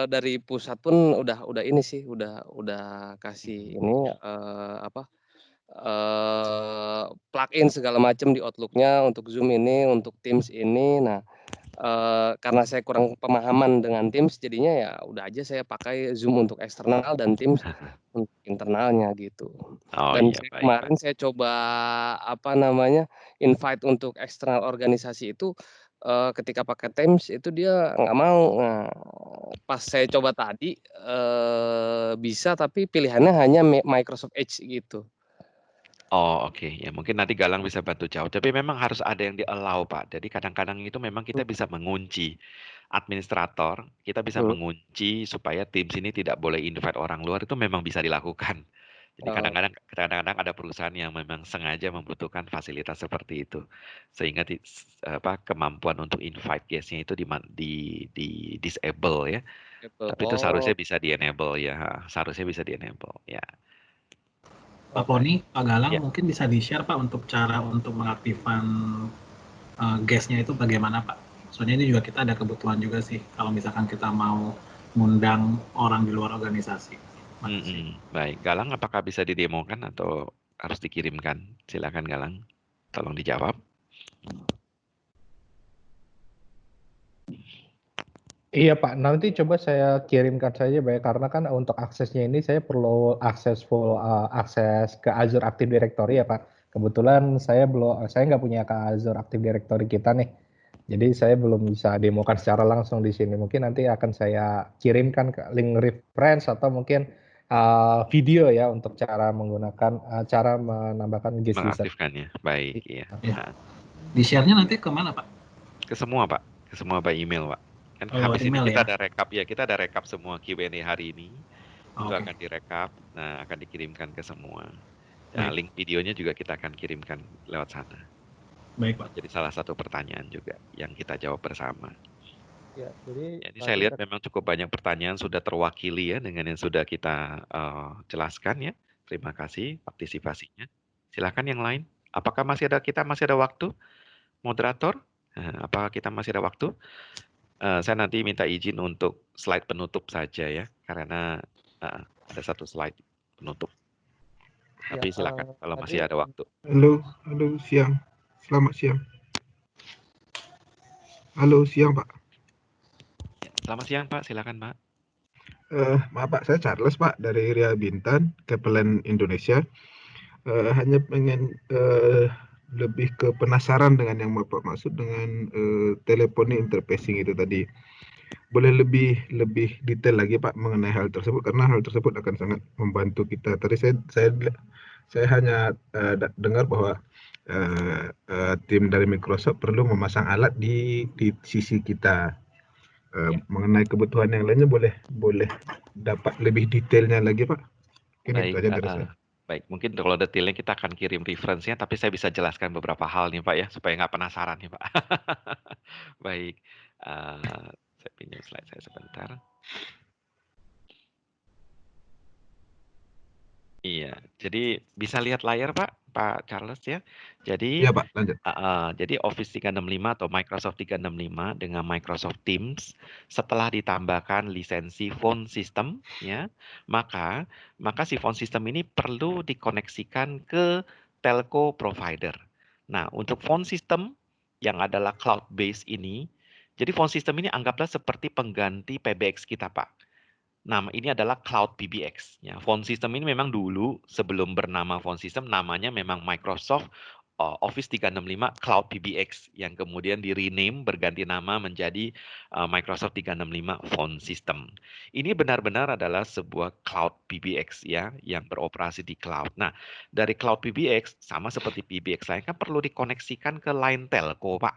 dari pusat pun udah ini sih, udah kasih ini plugin segala macam di Outlook-nya untuk Zoom ini, untuk Teams ini. Nah, karena saya kurang pemahaman dengan Teams, jadinya ya udah aja saya pakai Zoom untuk eksternal dan Teams untuk internalnya gitu. Dan kemarin saya coba invite untuk eksternal organisasi itu, ketika pakai Teams itu dia nggak mau. Nah, pas saya coba tadi bisa, tapi pilihannya hanya Microsoft Edge gitu.
Oh, oke. Ya, mungkin nanti Galang bisa bantu jawab. Tapi memang harus ada yang di-allow, Pak. Jadi kadang-kadang itu memang kita bisa mengunci administrator, kita bisa
Hmm.
mengunci supaya Teams ini tidak boleh invite orang luar, itu memang bisa dilakukan. Jadi
Oh,
kadang-kadang ada perusahaan yang memang sengaja membutuhkan fasilitas seperti itu. Sehingga kemampuan untuk invite guest-nya itu di disable ya.
Apple.
Tapi itu
Oh,
seharusnya bisa di-enable ya. Seharusnya bisa di-enable ya.
Pak
Oke.
Poni, Pak Galang
Ya.
mungkin bisa di-share Pak untuk cara untuk mengaktifkan guest-nya itu bagaimana Pak? Soalnya ini juga kita ada kebutuhan juga sih kalau misalkan kita mau ngundang orang di luar organisasi. Makasih.
Baik, Galang apakah bisa didemokan atau harus dikirimkan? Silakan Galang, tolong dijawab.
Iya Pak, nanti coba saya kirimkan saja Pak ya, karena kan untuk aksesnya ini saya perlu akses akses ke Azure Active Directory ya Pak. Kebetulan saya nggak punya ke Azure Active Directory kita nih. Jadi saya belum bisa demokan secara langsung di sini. Mungkin nanti akan saya kirimkan ke link reference atau mungkin video ya untuk cara cara menambahkan guest user.
Mengaktifkannya. Baik, iya.
Ya. Di-share-nya nanti kemana Pak?
Ke semua Pak, ke semua by email Pak. Kan habis ini
Email
kita
ya?
ada rekap ya, kita ada rekap semua Q&A hari ini. Itu
Oke.
akan direkap, nah akan dikirimkan ke semua. Nah,
Baik.
link videonya juga kita akan kirimkan lewat sana.
Baik Pak.
Jadi salah satu pertanyaan juga yang kita jawab bersama.
Ya, jadi
Ini saya
tadi
lihat memang cukup banyak pertanyaan sudah terwakili ya dengan yang sudah kita jelaskan ya. Terima kasih partisipasinya. Silakan yang lain. Apakah masih ada waktu, moderator? Apakah kita masih ada waktu? Saya nanti minta izin untuk slide penutup saja ya, karena ada satu slide penutup.
ya,
Tapi silakan kalau
tadi
masih ada waktu.
Halo siang. Selamat siang. Halo siang Pak.
Selamat siang Pak, silakan Pak.
Maaf Pak, saya Charles Pak dari Ria Bintan, Kepelen Indonesia. Hanya pengen lebih ke penasaran dengan yang Bapak maksud dengan telephony interfacing itu tadi. Boleh lebih detail lagi Pak mengenai hal tersebut karena hal tersebut akan sangat membantu kita. Tadi saya hanya dengar bahwa tim dari Microsoft perlu memasang alat di sisi kita. Mengenai kebutuhan yang lainnya boleh dapat lebih detailnya lagi Pak. Mungkin itu
Baik,
aja dari saya.
baik. Mungkin kalau detailnya kita akan kirim referensinya, tapi saya bisa jelaskan beberapa hal nih Pak ya, supaya nggak penasaran nih Pak. Baik, saya pinjam slide saya sebentar. Iya, jadi bisa lihat layar Pak Charles ya. Jadi
Iya Pak, lanjut.
jadi Office 365 atau Microsoft 365 dengan Microsoft Teams setelah ditambahkan lisensi phone system ya, maka si phone system ini perlu dikoneksikan ke telco provider. Nah, untuk phone system yang adalah cloud base ini, jadi phone system ini anggaplah seperti pengganti PBX kita, Pak. Nah, ini adalah Cloud PBX. Ya, phone system ini memang dulu sebelum bernama phone system namanya memang Microsoft Office 365 Cloud PBX yang kemudian di-rename berganti nama menjadi Microsoft 365 Phone System. Ini benar-benar adalah sebuah Cloud PBX ya yang beroperasi di cloud. Nah, dari Cloud PBX sama seperti PBX lain kan perlu dikoneksikan ke line telco, Pak.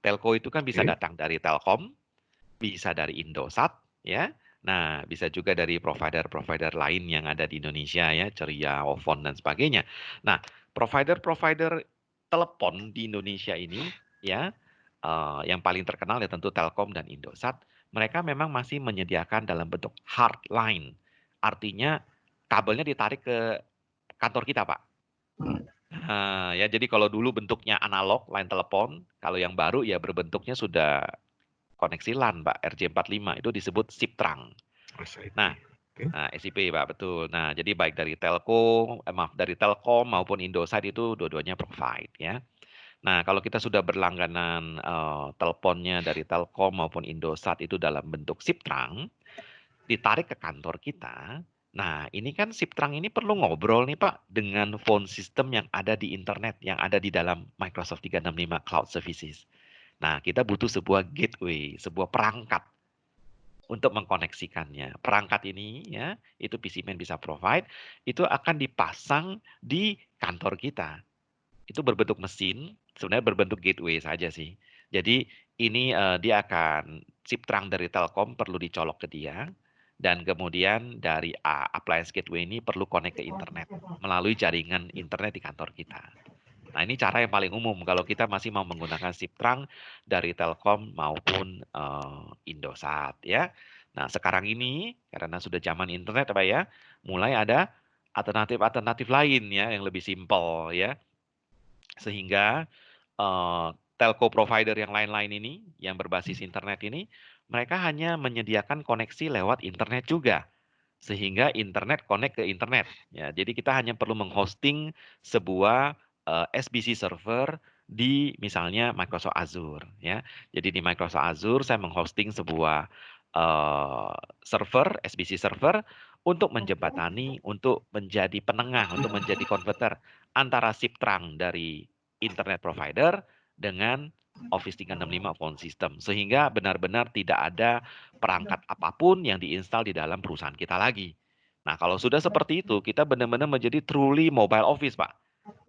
Telco itu kan bisa
Oke.
datang dari Telkom, bisa dari Indosat ya. Nah, bisa juga dari provider-provider lain yang ada di Indonesia ya, Ceria, Ofon dan sebagainya. Nah, provider-provider telepon di Indonesia ini ya, yang paling terkenal ya tentu Telkom dan Indosat, mereka memang masih menyediakan dalam bentuk hardline. Artinya kabelnya ditarik ke kantor kita, Pak. Nah, ya jadi kalau dulu bentuknya analog line telepon, kalau yang baru ya berbentuknya sudah koneksi LAN, Pak, RJ45 itu disebut SIP-trunk.
SIP.
Nah,
Oke.
SIP, Pak, betul. Nah, jadi baik dari dari Telkom maupun Indosat itu dua-duanya provide ya. Nah, kalau kita sudah berlangganan teleponnya dari Telkom maupun Indosat itu dalam bentuk SIP-trunk, ditarik ke kantor kita. Nah, ini kan SIP-trunk ini perlu ngobrol nih Pak dengan phone system yang ada di internet, yang ada di dalam Microsoft 365 Cloud Services. Nah, kita butuh sebuah gateway, sebuah perangkat untuk mengkoneksikannya. Perangkat ini ya, itu PCMan bisa provide, itu akan dipasang di kantor kita. Itu berbentuk mesin, sebenarnya berbentuk gateway saja sih. Jadi ini dia akan chip terang dari Telkom perlu dicolok ke dia, dan kemudian dari appliance gateway ini perlu connect ke internet melalui jaringan internet di kantor kita. Nah, ini cara yang paling umum kalau kita masih mau menggunakan SIP terang dari Telkom maupun Indosat ya. Nah, sekarang ini karena sudah zaman internet Pak ya, mulai ada alternatif-alternatif lain ya yang lebih simpel ya. Sehingga telco provider yang lain-lain ini yang berbasis internet ini mereka hanya menyediakan koneksi lewat internet juga. Sehingga internet connect ke internet ya. Jadi kita hanya perlu menghosting sebuah SBC server di misalnya Microsoft Azure ya. Jadi di Microsoft Azure saya menghosting sebuah server SBC server untuk menjembatani, untuk menjadi penengah, untuk menjadi konverter antara SIP terang dari internet provider dengan Office 365 phone system sehingga benar-benar tidak ada perangkat apapun yang diinstal di dalam perusahaan kita lagi. Nah, kalau sudah seperti itu, kita benar-benar menjadi truly mobile office, Pak.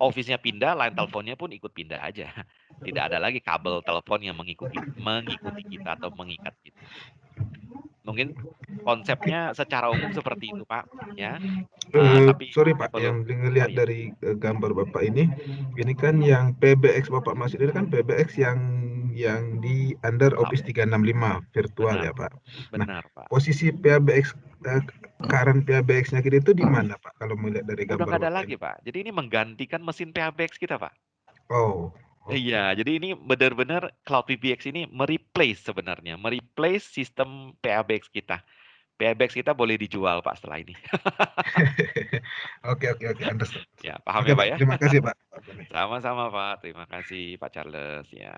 Office-nya pindah, line teleponnya pun ikut pindah aja. Tidak ada lagi kabel telepon yang mengikuti kita atau mengikat kita. Mungkin konsepnya secara umum seperti itu, Pak. Ya, tapi
Sorry
saya
Pak,
perlu.
yang ngelihat dari gambar Bapak ini kan yang PBX Bapak maksud ini kan PBX yang di under
Cloud.
Office 365 virtual
Benar,
ya Pak. Nah,
benar, Pak.
posisi PBX current PBX-nya kita itu di mana Pak kalau melihat dari
Udah
gambar
nggak ada
Bapak
lagi,
ini?
Pak. Jadi ini menggantikan mesin PBX kita, Pak.
Oh, oke.
Iya, jadi ini benar-benar Cloud PBX ini mereplace sebenarnya, mereplace sistem PBX kita. PBX kita boleh dijual, Pak, setelah ini.
Oke, understood.
Ya, paham
Oke
ya,
Pak,
Pak ya?
terima kasih Pak.
Sama-sama, Pak. Terima kasih, Pak Charles. Ya,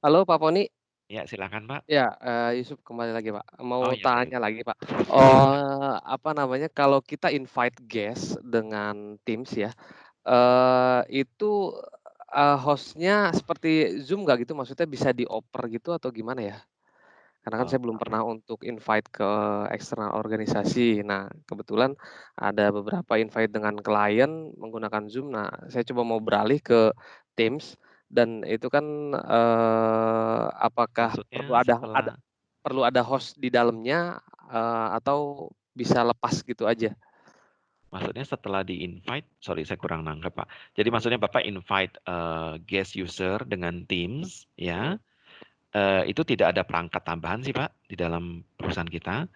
Halo Pak Poni.
ya silakan, Pak.
Ya, Yusuf kembali lagi Pak.
Oh
Mau
iya, boleh.
tanya lagi Pak. Oh, apa namanya, kalau kita invite guest dengan Teams ya, itu hostnya seperti Zoom nggak gitu? Maksudnya bisa dioper gitu atau gimana ya? Karena kan
Oh,
saya belum pernah untuk invite ke eksternal organisasi. Nah, kebetulan ada beberapa invite dengan klien menggunakan Zoom. Nah, saya coba mau beralih ke Teams dan itu kan apakah perlu
maksudnya setelah
perlu ada host di dalamnya atau bisa lepas gitu aja?
di-invite, sorry saya kurang nangkep, Pak. Jadi maksudnya Bapak invite guest user dengan Teams, ya. Itu tidak ada perangkat tambahan sih, Pak, di dalam perusahaan kita.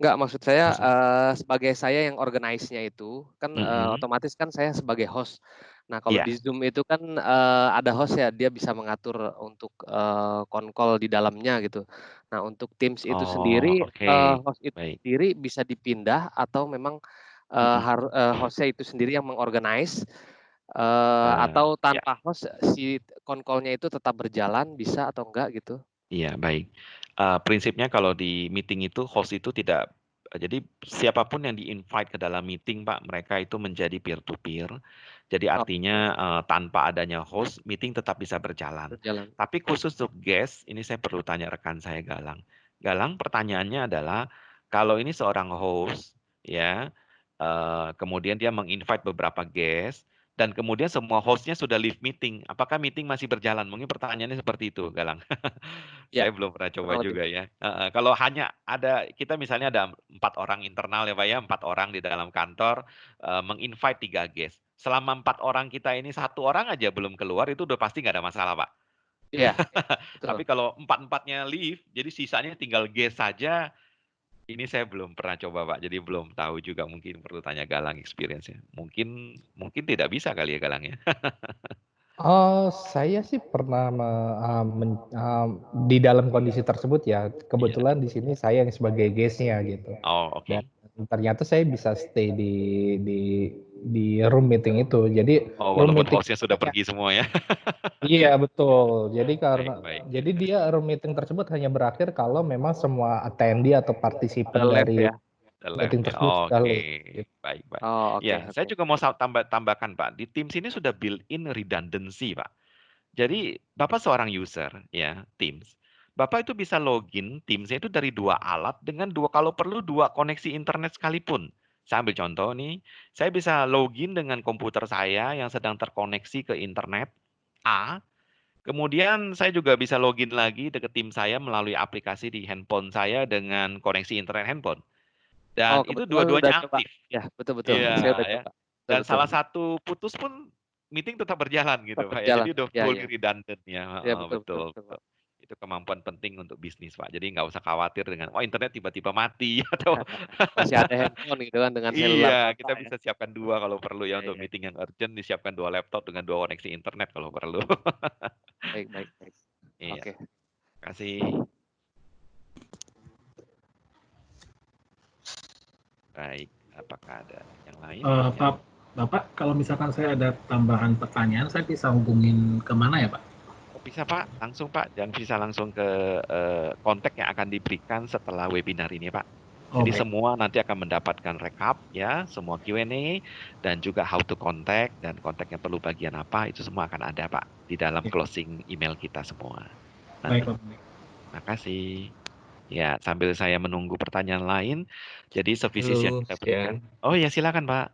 Enggak, maksud saya
Maksud
sebagai saya yang organize-nya itu kan otomatis kan saya sebagai host. Nah, kalau
Iya.
di Zoom itu kan ada host ya, dia bisa mengatur untuk call di dalamnya gitu. Nah, untuk Teams itu
Oh,
sendiri
oke.
host itu
Baik.
sendiri bisa dipindah atau memang hostnya itu sendiri yang mengorganize atau
Ya.
tanpa host si call-nya itu tetap berjalan bisa atau enggak gitu?
Iya, baik. Prinsipnya kalau di meeting itu host itu tidak jadi siapapun yang di-invite ke dalam meeting, Pak, mereka itu menjadi peer to peer. Jadi
Oh,
artinya tanpa adanya host, meeting tetap bisa berjalan.
berjalan.
Tapi khusus untuk guest, ini saya perlu tanya rekan saya Galang. Galang, pertanyaannya adalah kalau ini seorang host, ya, kemudian dia meng-invite beberapa guest, dan kemudian semua hostnya sudah leave meeting. Apakah meeting masih berjalan? Mungkin pertanyaannya seperti itu, Galang.
Ya,
Saya belum pernah coba
kurang lebih.
juga ya. Kalau hanya ada kita misalnya ada 4 orang internal ya Pak ya, 4 orang di dalam kantor meng-invite 3 guest. Selama 4 orang kita ini 1 orang aja belum keluar itu udah pasti nggak ada masalah Pak.
Iya, betul.
Tapi kalau 4-4-nya leave, jadi sisanya tinggal guest saja. Ini saya belum pernah coba Pak, jadi belum tahu juga mungkin perlu tanya Galang experience-nya. Mungkin tidak bisa kali ya Galang ya.
Saya sih pernah di dalam kondisi tersebut ya,
Iya.
kebetulan di sini saya yang sebagai guest-nya gitu.
Oh, oke.
Dan ternyata saya bisa stay di room meeting itu. Jadi
Oh,
room
walaupun
meeting
host-nya sudah pergi semua ya.
iya betul. Jadi
Baik.
jadi dia room meeting tersebut hanya berakhir kalau memang semua attendee atau
Udah
partisipan
left
dari
ya?
meeting
Left ya.
tersebut sudah
Oke.
leave, gitu.
Baik, Pak.
Oh, oke
Ya, saya
oke.
juga mau tambahkan, Pak. Di Teams ini sudah built-in redundancy, Pak. Jadi, Bapak seorang user, ya, Teams. Bapak itu bisa login Teams-nya itu dari 2 alat dengan kalau perlu 2 koneksi internet sekalipun. Saya ambil contoh nih, saya bisa login dengan komputer saya yang sedang terkoneksi ke internet A, kemudian saya juga bisa login lagi ke tim saya melalui aplikasi di handphone saya dengan koneksi internet handphone.
Oh,
Dan itu
kebetulan udah
dua-duanya
coba.
aktif.
Ya, betul-betul. Saya
Iya
udah
ya.
coba.
Dan
Betul-betul.
salah satu putus pun meeting tetap berjalan gitu,
Tetap
Pak ya.
berjalan.
Jadi udah
Ya,
fully
ya.
redundant ya.
Ya,
Heeh,
betul, betul,
betul,
betul,
betul.
Pak.
Itu kemampuan penting untuk bisnis, Pak. Jadi nggak usah khawatir dengan, oh internet tiba-tiba mati atau
Masih ada handphone gitu kan dengan seluler
iya, kita
Bapak ya.
bisa siapkan 2 kalau perlu ya
Ya,
untuk
ya.
meeting yang urgent, disiapkan 2 laptop dengan 2 koneksi internet kalau perlu.
Baik, baik, baik.
Iya,
Oke.
kasih. Baik, apakah ada yang lain? Ya.
Bapak, kalau misalkan saya ada tambahan pertanyaan, saya bisa hubungin kemana ya, Pak?
Oh, bisa Pak, langsung Pak, dan bisa langsung ke kontak yang akan diberikan setelah webinar ini Pak.
Oh,
Jadi
baik.
semua nanti akan mendapatkan rekap ya, semua Q&A dan juga how to contact dan kontaknya perlu bagian apa, itu semua akan ada Pak di dalam
Ya.
closing email kita semua.
Baik,
Nanti.
Pak.
Terima kasih. Ya, sambil saya menunggu pertanyaan lain, jadi services yang
Halo,
kita berikan.
siang.
Oh ya, silakan Pak.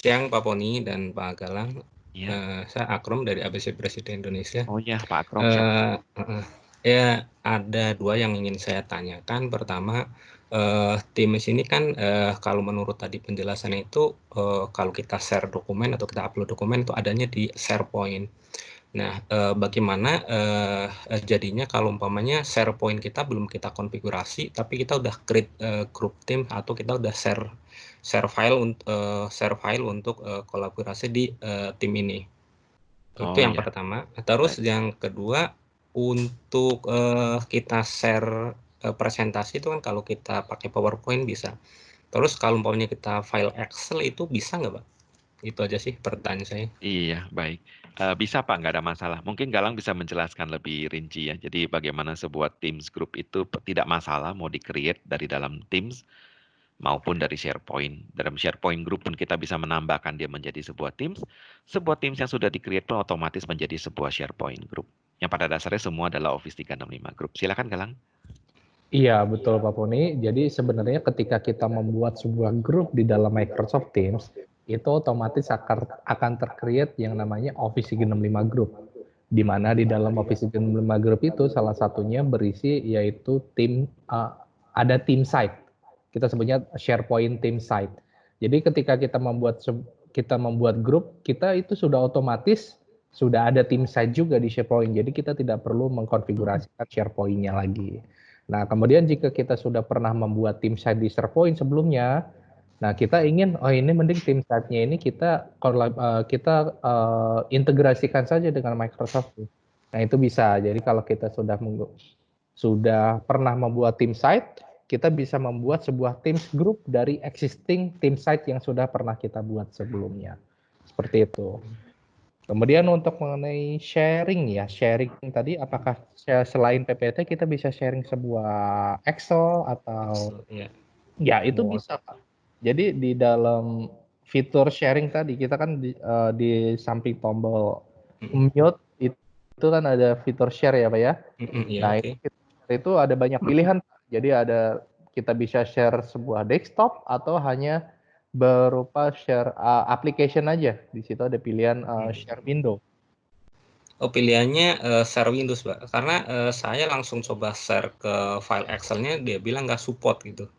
Siang Pak Poni dan Pak Galang.
Ya.
Saya Akrom dari ABC Presiden Indonesia.
Oh ya, Pak Akrom. Siap.
Ya, ada 2 yang ingin saya tanyakan. Pertama, Teams ini kan kalau menurut tadi penjelasannya itu kalau kita share dokumen atau kita upload dokumen itu adanya di SharePoint. Nah, bagaimana jadinya kalau umpamanya SharePoint kita belum kita konfigurasi, tapi kita udah create group team atau kita udah share file untuk kolaborasi di tim ini. Itu
Oh
yang
ya.
pertama. Terus
Baik.
yang kedua, untuk kita share presentasi itu kan kalau kita pakai PowerPoint bisa. Terus kalau umpamanya kita file Excel itu bisa nggak, Pak? Itu aja sih pertanyaan saya.
Iya, baik. Bisa Pak, nggak ada masalah. Mungkin Galang bisa menjelaskan lebih rinci ya. Jadi bagaimana sebuah Teams group itu tidak masalah mau di-create dari dalam Teams maupun dari SharePoint. Dalam SharePoint group pun kita bisa menambahkan dia menjadi sebuah Teams. Sebuah Teams yang sudah di-create pun otomatis menjadi sebuah SharePoint group. Yang pada dasarnya semua adalah Office 365 group. Silakan Galang.
Iya, betul Pak Poni. Jadi sebenarnya ketika kita membuat sebuah grup di dalam Microsoft Teams, itu otomatis akan ter-create yang namanya Office 365 Group. Di mana di dalam Office 365 Group itu salah satunya berisi yaitu ada team site. Kita sebutnya SharePoint team site. Jadi ketika kita membuat grup, kita itu sudah otomatis sudah ada team site juga di SharePoint. Jadi kita tidak perlu mengkonfigurasikan SharePoint-nya lagi. Nah, kemudian jika kita sudah pernah membuat tim site di SharePoint sebelumnya, nah kita ingin, oh ini mending tim site-nya ini kita integrasikan saja dengan Microsoft. Nah, itu bisa. Jadi kalau kita sudah pernah membuat tim site, kita bisa membuat sebuah Teams group dari existing tim site yang sudah pernah kita buat sebelumnya. Seperti itu. Kemudian untuk mengenai sharing tadi apakah selain PPT kita bisa sharing sebuah Excel atau ya itu bisa Pak. Jadi di dalam fitur sharing tadi kita kan di samping tombol mute itu kan ada fitur share ya Pak ya. Nah itu ada banyak pilihan. Jadi kita bisa share sebuah desktop atau hanya berupa share application aja. Di situ ada pilihan share window.
Oh, pilihannya share Windows, Pak. Karena saya langsung coba share ke file Excel-nya, dia bilang nggak support gitu.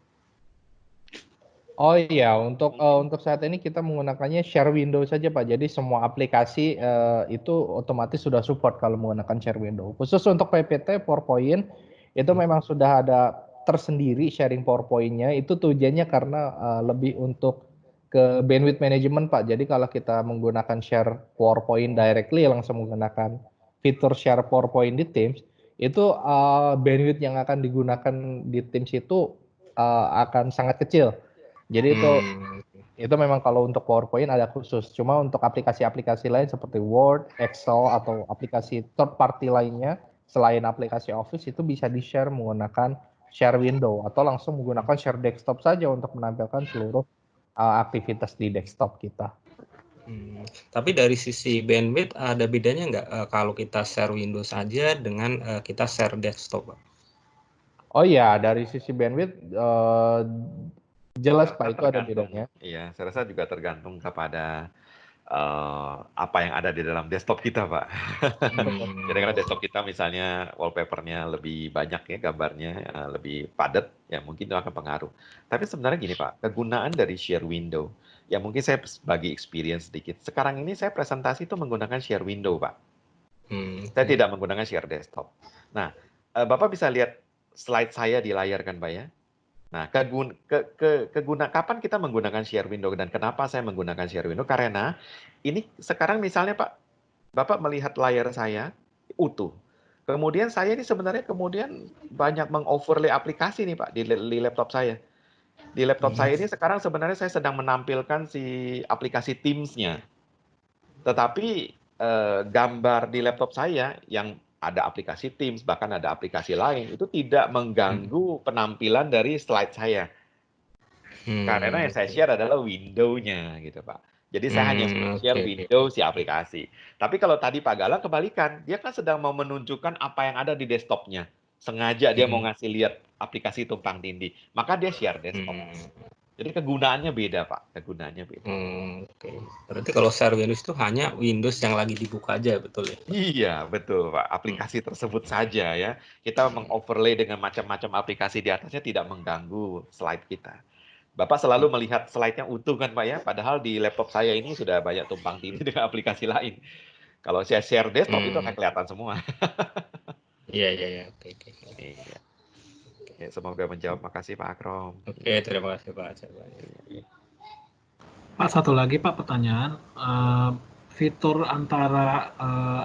Oh iya, untuk saat ini kita menggunakannya share window saja Pak. Jadi semua aplikasi itu otomatis sudah support kalau menggunakan share window. Khusus untuk PPT, PowerPoint itu memang sudah ada tersendiri sharing PowerPoint-nya. Itu tujuannya karena lebih untuk ke bandwidth management Pak. Jadi kalau kita menggunakan share PowerPoint directly langsung menggunakan fitur share PowerPoint di Teams, itu bandwidth yang akan digunakan di Teams itu akan sangat kecil. Jadi itu memang kalau untuk PowerPoint ada khusus. Cuma untuk aplikasi-aplikasi lain seperti Word, Excel atau aplikasi third party lainnya selain aplikasi Office itu bisa di-share menggunakan share window atau langsung menggunakan share desktop saja untuk menampilkan seluruh aktivitas di desktop kita.
Tapi dari sisi bandwidth ada bedanya nggak kalau kita share Windows saja dengan kita share desktop, Pak?
Oh iya, dari sisi bandwidth jelas Pak itu ada
Tergantung.
bedanya.
Iya, saya rasa juga tergantung kepada apa yang ada di dalam desktop kita, Pak. Jadi kalau desktop kita misalnya wallpapernya lebih banyak ya gambarnya, lebih padat, ya mungkin itu akan pengaruh. Tapi sebenarnya gini Pak, kegunaan dari share window, ya mungkin saya bagi experience sedikit. Sekarang ini saya presentasi itu menggunakan share window, Pak. Saya tidak menggunakan share desktop. Nah, Bapak bisa lihat slide saya di layar kan, Pak ya? Nah, kapan kita menggunakan share window dan kenapa saya menggunakan share window? Karena ini sekarang misalnya Pak, Bapak melihat layar saya utuh. Kemudian saya ini sebenarnya kemudian banyak mengoverlay aplikasi nih Pak di laptop saya. Di laptop saya ini sekarang sebenarnya saya sedang menampilkan si aplikasi Teams-nya. Tetapi gambar di laptop saya yang ada aplikasi Teams, bahkan ada aplikasi lain, itu tidak mengganggu penampilan dari slide saya. Karena yang saya share adalah window-nya gitu Pak. Jadi saya hanya share window si aplikasi. Tapi kalau tadi Pak Galang kebalikan, dia kan sedang mau menunjukkan apa yang ada di desktop-nya. Sengaja dia mau ngasih lihat aplikasi tumpang tindih. Maka dia share desktop. Jadi kegunaannya beda Pak, kegunaannya beda.
Berarti kalau share Windows itu hanya Windows yang lagi dibuka aja, betul ya?
Iya, betul Pak. Aplikasi tersebut saja ya. Kita mengoverlay dengan macam-macam aplikasi di atasnya tidak mengganggu slide kita. Bapak selalu melihat slide-nya utuh kan Pak ya, padahal di laptop saya ini sudah banyak tumpang tindih dengan aplikasi lain. Kalau saya share desktop itu akan kelihatan semua.
Iya. Oke.
Iya. Oke, semoga menjawab. Makasih Pak Akrom.
Oke, terima kasih Pak.
Pak, satu lagi Pak pertanyaan. Fitur antara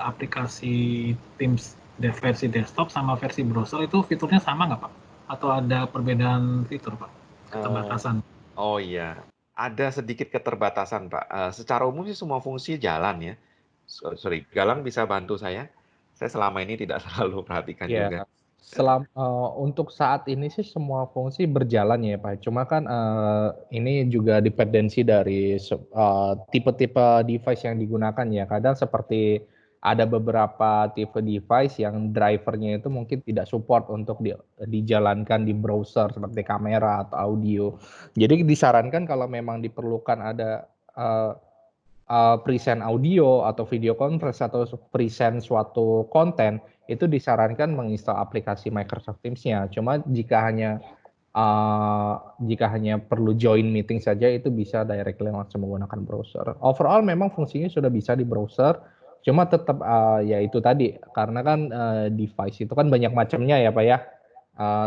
aplikasi Teams versi desktop sama versi browser itu fiturnya sama nggak Pak? Atau ada perbedaan fitur Pak? Keterbatasan.
Oh iya, ada sedikit keterbatasan Pak. Secara umum sih semua fungsi jalan ya. Sorry, Galang bisa bantu saya? Saya selama ini tidak selalu perhatikan juga.
Untuk saat ini sih semua fungsi berjalan ya Pak. Cuma kan ini juga dependensi dari tipe-tipe device yang digunakan ya. Kadang seperti ada beberapa tipe device yang drivernya itu mungkin tidak support untuk dijalankan di browser seperti kamera atau audio. Jadi disarankan kalau memang diperlukan ada present audio atau video conference atau present suatu konten, itu disarankan menginstal aplikasi Microsoft Teams-nya. Cuma jika hanya perlu join meeting saja, itu bisa directly langsung menggunakan browser. Overall memang fungsinya sudah bisa di browser, cuma tetap ya itu tadi, karena kan device itu kan banyak macamnya ya Pak ya.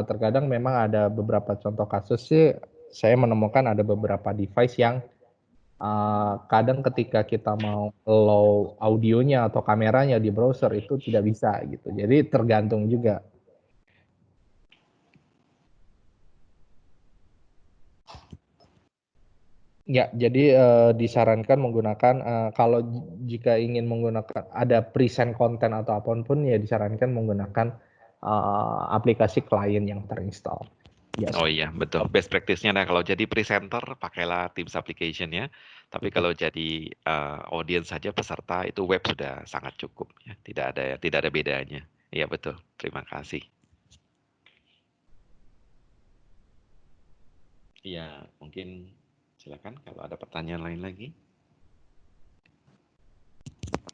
Terkadang memang ada beberapa contoh kasus sih, saya menemukan ada beberapa device yang kadang ketika kita mau allow audionya atau kameranya di browser itu tidak bisa gitu. Jadi tergantung juga. Ya, jadi disarankan menggunakan kalau jika ingin menggunakan ada present konten atau apapun ya disarankan menggunakan aplikasi klien yang terinstall.
Yes. Oh iya, betul. Best practice-nya nah kalau jadi presenter pakailah Teams application ya. Tapi kalau jadi audience saja peserta itu web sudah sangat cukup ya. Tidak ada bedanya. Iya betul. Terima kasih. Iya, mungkin silakan kalau ada pertanyaan lain lagi.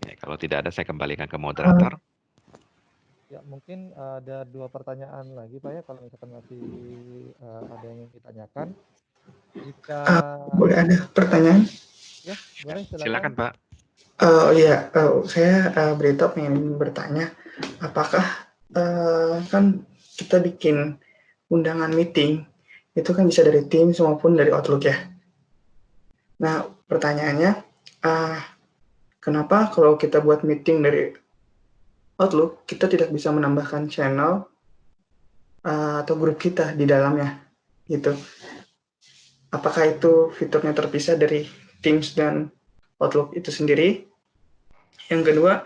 Ya, kalau tidak ada saya kembalikan ke moderator.
Ya, mungkin ada 2 pertanyaan lagi Pak ya, kalau misalkan masih ada yang ingin ditanyakan. Jika
boleh ada pertanyaan?
Ya, boleh
silakan Pak.
Iya, saya Brito pengen bertanya, apakah kan kita bikin undangan meeting itu kan bisa dari Teams maupun dari Outlook ya. Nah, pertanyaannya, kenapa kalau kita buat meeting dari Outlook, kita tidak bisa menambahkan channel atau grup kita di dalamnya, gitu. Apakah itu fiturnya terpisah dari Teams dan Outlook itu sendiri? Yang kedua,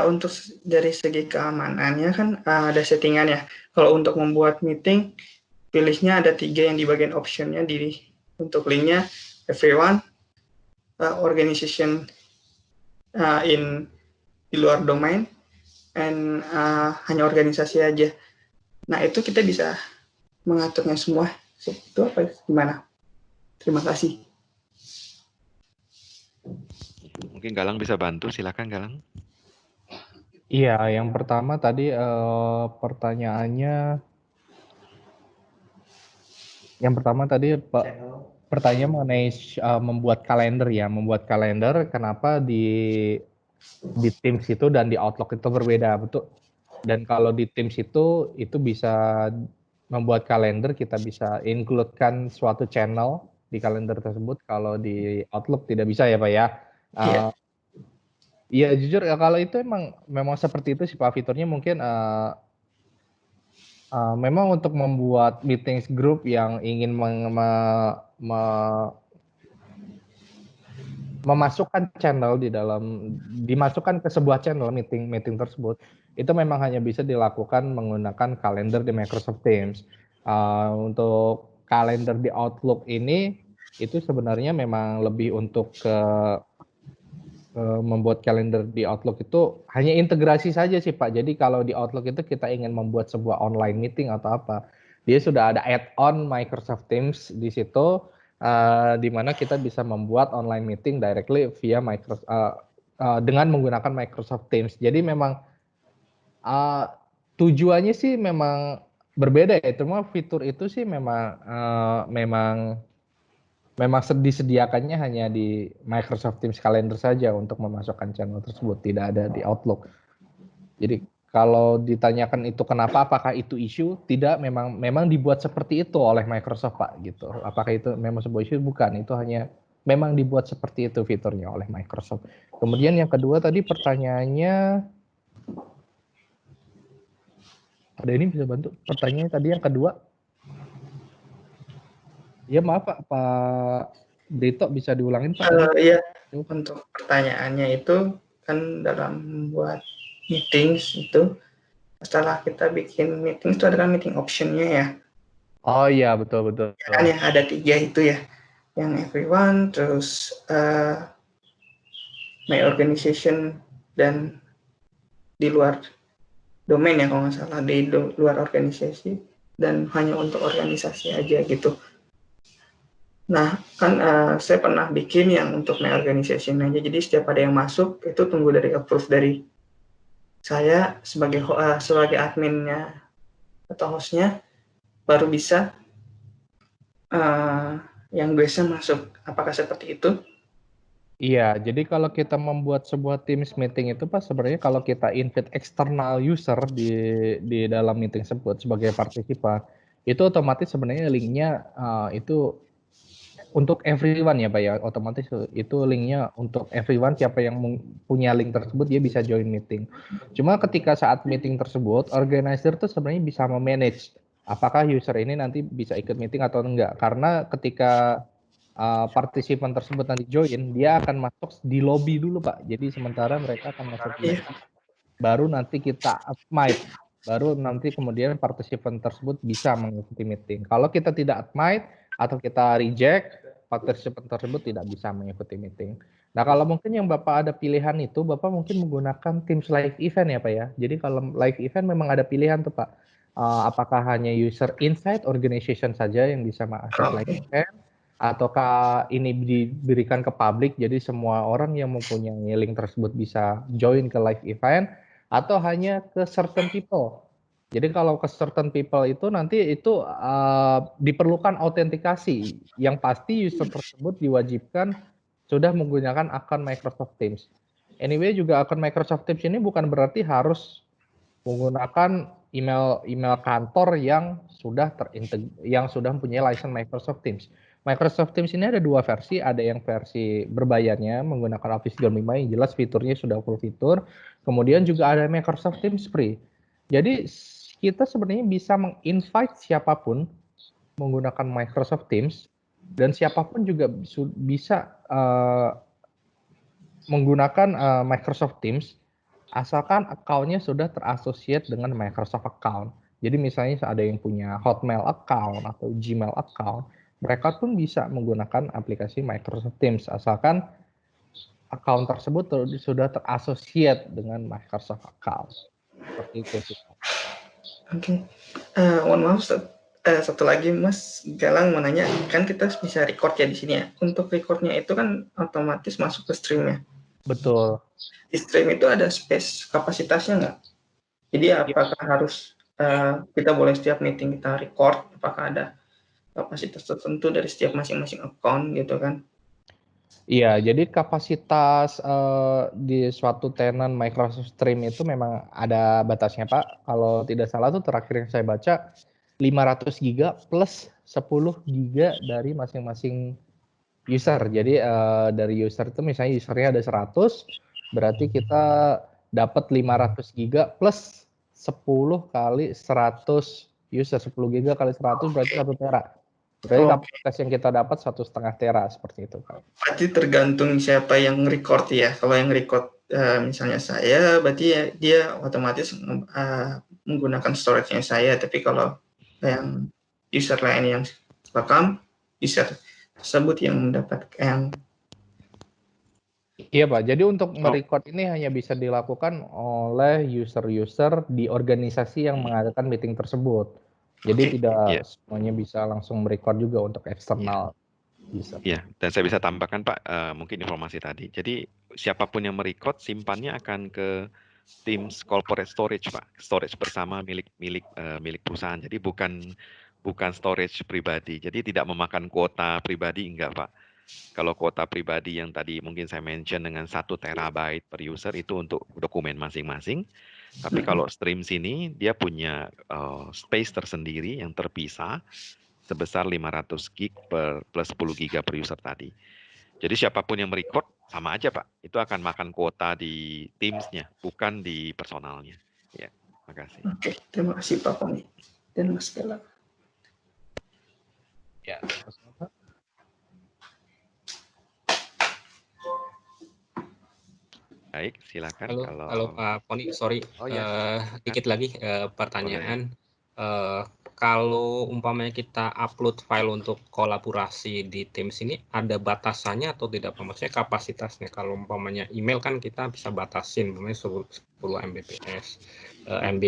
untuk dari segi keamanannya kan ada settingannya. Kalau untuk membuat meeting, pilihnya ada 3 yang di bagian optionnya untuk linknya, everyone, organization di luar domain and hanya organisasi aja. Nah, itu kita bisa mengaturnya semua. Itu apa gimana? Terima kasih.
Mungkin Galang bisa bantu, silakan Galang.
Iya, yang pertama tadi pertanyaannya, pertanyaan mengenai membuat kalender ya, membuat kalender. Kenapa di Teams itu dan di Outlook itu berbeda, betul? Dan kalau di Teams itu bisa membuat kalender, kita bisa include-kan suatu channel di kalender tersebut. Kalau di Outlook tidak bisa ya Pak ya. Iya jujur ya, kalau itu memang seperti itu sih Pak, fiturnya mungkin memang untuk membuat meetings group yang ingin memasukkan channel dimasukkan ke sebuah channel meeting tersebut, itu memang hanya bisa dilakukan menggunakan kalender di Microsoft Teams. Untuk kalender di Outlook ini itu sebenarnya memang lebih untuk membuat kalender di Outlook itu hanya integrasi saja sih Pak. Jadi kalau di Outlook itu kita ingin membuat sebuah online meeting atau apa, dia sudah ada add-on Microsoft Teams di situ, di mana kita bisa membuat online meeting directly via dengan menggunakan Microsoft Teams. Jadi memang tujuannya sih memang berbeda ya. Cuma fitur itu sih memang disediakannya hanya di Microsoft Teams Calendar saja untuk memasukkan channel tersebut, tidak ada di Outlook. Jadi kalau ditanyakan itu kenapa, apakah itu isu? Tidak, memang dibuat seperti itu oleh Microsoft Pak gitu. Apakah itu memang sebuah isu? Bukan, itu hanya memang dibuat seperti itu fiturnya oleh Microsoft. Kemudian yang kedua tadi pertanyaannya, ada ini bisa bantu? Pertanyaannya tadi yang kedua. Ya maaf Pak Dito, bisa diulangin Pak?
Iya, untuk pertanyaannya itu kan dalam membuat meetings itu, setelah kita bikin meeting itu ada kan meeting optionnya ya.
Oh iya, betul.
Kan yang ada 3 itu ya, yang everyone, terus my organization, dan di luar domain ya kalau nggak salah, di luar organisasi dan hanya untuk organisasi aja gitu. Nah, kan saya pernah bikin yang untuk my organization aja, jadi setiap ada yang masuk, itu tunggu dari approve dari saya sebagai adminnya atau hostnya, baru bisa yang biasa masuk. Apakah seperti itu?
Iya, jadi kalau kita membuat sebuah Teams meeting itu Pak, sebenarnya kalau kita invite external user di dalam meeting tersebut sebagai partisipan, itu otomatis sebenarnya linknya itu untuk everyone ya Pak ya, otomatis itu linknya untuk everyone, siapa yang punya link tersebut dia bisa join meeting. Cuma ketika saat meeting tersebut, organizer tuh sebenarnya bisa memanage apakah user ini nanti bisa ikut meeting atau enggak, karena ketika partisipan tersebut nanti join, dia akan masuk di lobby dulu Pak, jadi sementara mereka akan masuk di lobby, baru nanti kita admit, baru nanti kemudian partisipan tersebut bisa mengikuti meeting. Kalau kita tidak admit atau kita reject, partisipan tersebut tidak bisa mengikuti meeting. Nah, kalau mungkin yang Bapak ada pilihan itu, Bapak mungkin menggunakan Teams Live Event ya Pak ya. Jadi kalau live event memang ada pilihan tuh Pak. Apakah hanya user inside organization saja yang bisa mengakses live event, ataukah ini diberikan ke publik, jadi semua orang yang mempunyai link tersebut bisa join ke live event, atau hanya ke certain people. Jadi kalau ke certain people itu nanti itu diperlukan autentikasi, yang pasti user tersebut diwajibkan sudah menggunakan akun Microsoft Teams. Anyway, juga akun Microsoft Teams ini bukan berarti harus menggunakan email kantor yang sudah mempunyai license Microsoft Teams. Microsoft Teams ini ada 2 versi, ada yang versi berbayarnya menggunakan Office 365 yang jelas fiturnya sudah full fitur. Kemudian juga ada Microsoft Teams Free. Jadi kita sebenarnya bisa menginvite siapapun menggunakan Microsoft Teams, dan siapapun juga bisa menggunakan Microsoft Teams asalkan account-nya sudah terasosiat dengan Microsoft account. Jadi misalnya ada yang punya Hotmail account atau Gmail account, mereka pun bisa menggunakan aplikasi Microsoft Teams asalkan account tersebut sudah terasosiat dengan Microsoft account. Seperti itu sih.
Oke. Mohon maaf, satu lagi Mas Galang mau nanya, kan kita bisa record ya di sini ya. Untuk recordnya itu kan otomatis masuk ke streamnya.
Betul.
Di stream itu ada space kapasitasnya nggak? Jadi apakah harus kita boleh setiap meeting kita record? Apakah ada kapasitas tertentu dari setiap masing-masing account gitu kan?
Iya, jadi kapasitas di suatu tenant Microsoft Stream itu memang ada batasnya, Pak. Kalau tidak salah tuh terakhir yang saya baca 500 giga plus 10 giga dari masing-masing user. Jadi dari user itu misalnya usernya ada 100, berarti kita dapat 500 giga plus 10 kali 100 user. 10 giga kali 100 berarti 1 tera. Berarti kapasitas yang kita dapat 1,5 tera seperti itu, Pak.
Berarti tergantung siapa yang record ya. Kalau yang record misalnya saya, berarti ya, dia otomatis menggunakan storage-nya saya. Tapi kalau yang user lain yang rekam, user tersebut yang mendapat yang.
Iya, Pak. Jadi untuk merecord ini hanya bisa dilakukan oleh user-user di organisasi yang mengadakan meeting tersebut. Jadi tidak semuanya bisa langsung merecord juga untuk eksternal. Bisa.
Iya, dan saya bisa tambahkan Pak, mungkin informasi tadi. Jadi siapapun yang merecord simpannya akan ke Teams Corporate Storage Pak, storage bersama milik perusahaan. Jadi bukan storage pribadi. Jadi tidak memakan kuota pribadi enggak Pak. Kalau kuota pribadi yang tadi mungkin saya mention dengan 1 terabyte per user itu untuk dokumen masing-masing. Tapi kalau stream sini dia punya space tersendiri yang terpisah sebesar 500 gig plus 10 giga per user tadi. Jadi siapapun yang merecord sama aja Pak, itu akan makan kuota di Teams-nya, bukan di personalnya. Ya, makasih.
Oke, terima kasih Pak Poni dan Mas Galang.
Ya,
baik, silakan.
Halo Pak Poni, sorry, dikit lagi pertanyaan. Kalau umpamanya kita upload file untuk kolaborasi di Teams ini, ada batasannya atau tidak? Maksudnya kapasitasnya. Kalau umpamanya email kan kita bisa batasin, umpamanya 10 Mbps, MB.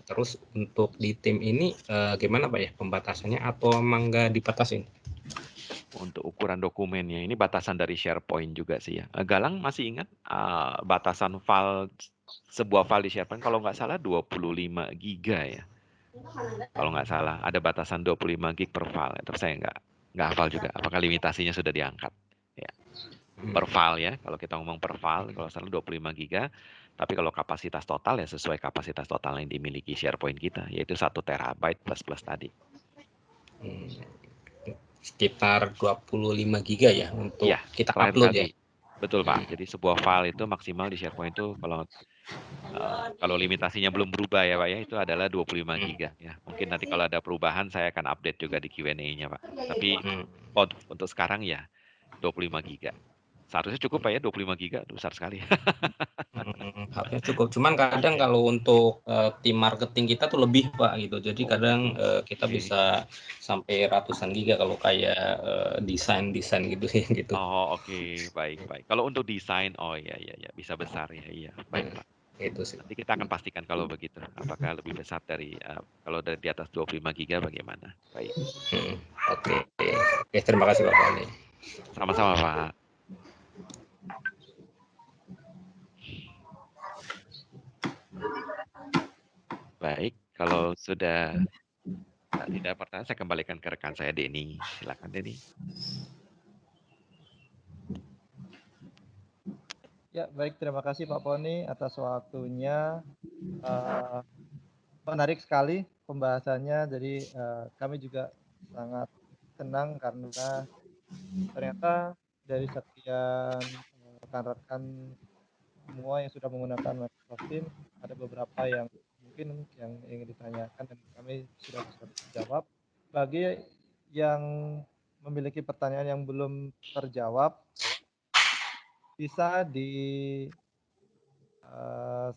Terus untuk di tim ini gimana Pak ya pembatasannya atau emang nggak dibatasin?
Untuk ukuran dokumennya, ini batasan dari SharePoint juga sih ya. Galang masih ingat batasan file, sebuah file di SharePoint kalau nggak salah 25 giga ya. Kalau nggak salah, ada batasan 25 gig per file. Terus saya nggak hafal juga. Apakah limitasinya sudah diangkat? Ya. Per file ya. Kalau kita ngomong per file, kalau salah 25 giga. Tapi kalau kapasitas total ya sesuai kapasitas total yang dimiliki SharePoint kita, yaitu 1 terabyte plus tadi.
Sekitar 25 giga ya untuk kita upload ya.
Betul Pak. Jadi sebuah file itu maksimal di SharePoint itu kalau limitasinya belum berubah ya Pak ya, itu adalah 25 giga ya. Mungkin nanti kalau ada perubahan saya akan update juga di Q&A-nya Pak. Tapi untuk sekarang ya 25 giga. Seharusnya cukup Pak ya 25 giga, besar sekali.
Harusnya cukup. Cuman kadang kalau untuk tim marketing kita tuh lebih Pak gitu. Jadi kadang kita bisa sampai ratusan giga kalau kayak desain gitu sih gitu.
Oh oke, baik. Kalau untuk desain, oh iya bisa besar ya, iya. Baik Pak.
Itu sih.
Nanti kita akan pastikan kalau begitu. Apakah lebih besar dari kalau dari di atas 25 giga bagaimana? Baik.
Oke, terima kasih Pak Poni.
Sama-sama Pak. Baik, kalau sudah tidak pertanyaan, saya kembalikan ke rekan saya Denny. Silakan Denny.
Ya, baik. Terima kasih Pak Poni atas waktunya. Menarik sekali pembahasannya. Jadi kami juga sangat senang karena ternyata dari sekian rekan-rekan semua yang sudah menggunakan Microsoft Teams, ada beberapa yang mungkin yang ingin ditanyakan dan kami sudah bisa jawab. Bagi yang memiliki pertanyaan yang belum terjawab, bisa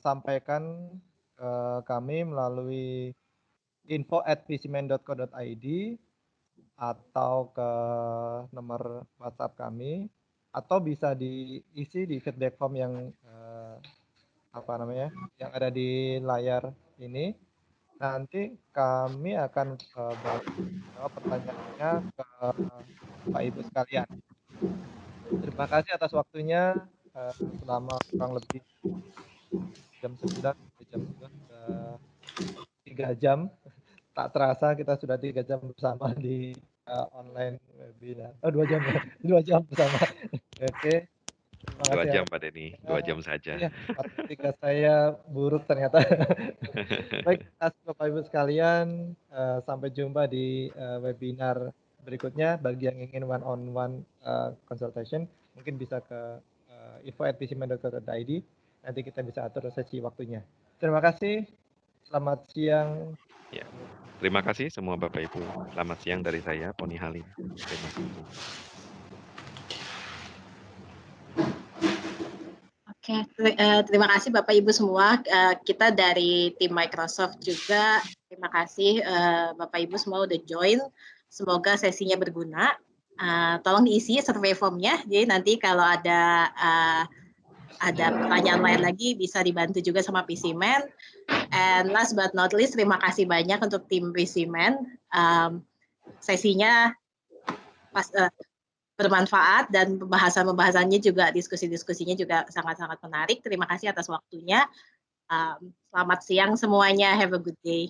disampaikan ke kami melalui info@visimen.co.id atau ke nomor WhatsApp kami atau bisa diisi di feedback form yang yang ada di layar ini. Nanti kami akan jawab pertanyaannya ke Bapak Ibu sekalian. Terima kasih atas waktunya selama kurang lebih jam 9 sampai jam 2 sudah 3 jam. Tak terasa kita sudah 3 jam bersama di online webinar. 2 jam ya, 2 jam bersama. Oke. Terima
2
kasih
jam Pak Denny, 2 jam saja.
Iya, matematika saya buruk ternyata. Baik, Bapak Ibu sekalian, sampai jumpa di webinar berikutnya. Bagi yang ingin one-on-one consultation, mungkin bisa ke info@pcman.co.id. Nanti kita bisa atur sesi waktunya. Terima kasih. Selamat siang.
Ya. Terima kasih semua Bapak Ibu. Selamat siang dari saya, Poni Halim. Terima kasih.
Oke, terima kasih Bapak Ibu semua. Kita dari tim Microsoft juga terima kasih Bapak Ibu semua udah join. Semoga sesinya berguna. Tolong diisi survei formnya. Jadi nanti kalau ada pertanyaan lain lagi bisa dibantu juga sama PCman. And last but not least, terima kasih banyak untuk tim PCman. Sesinya bermanfaat dan pembahasannya juga, diskusinya juga sangat-sangat menarik. Terima kasih atas waktunya. Selamat siang semuanya. Have a good day.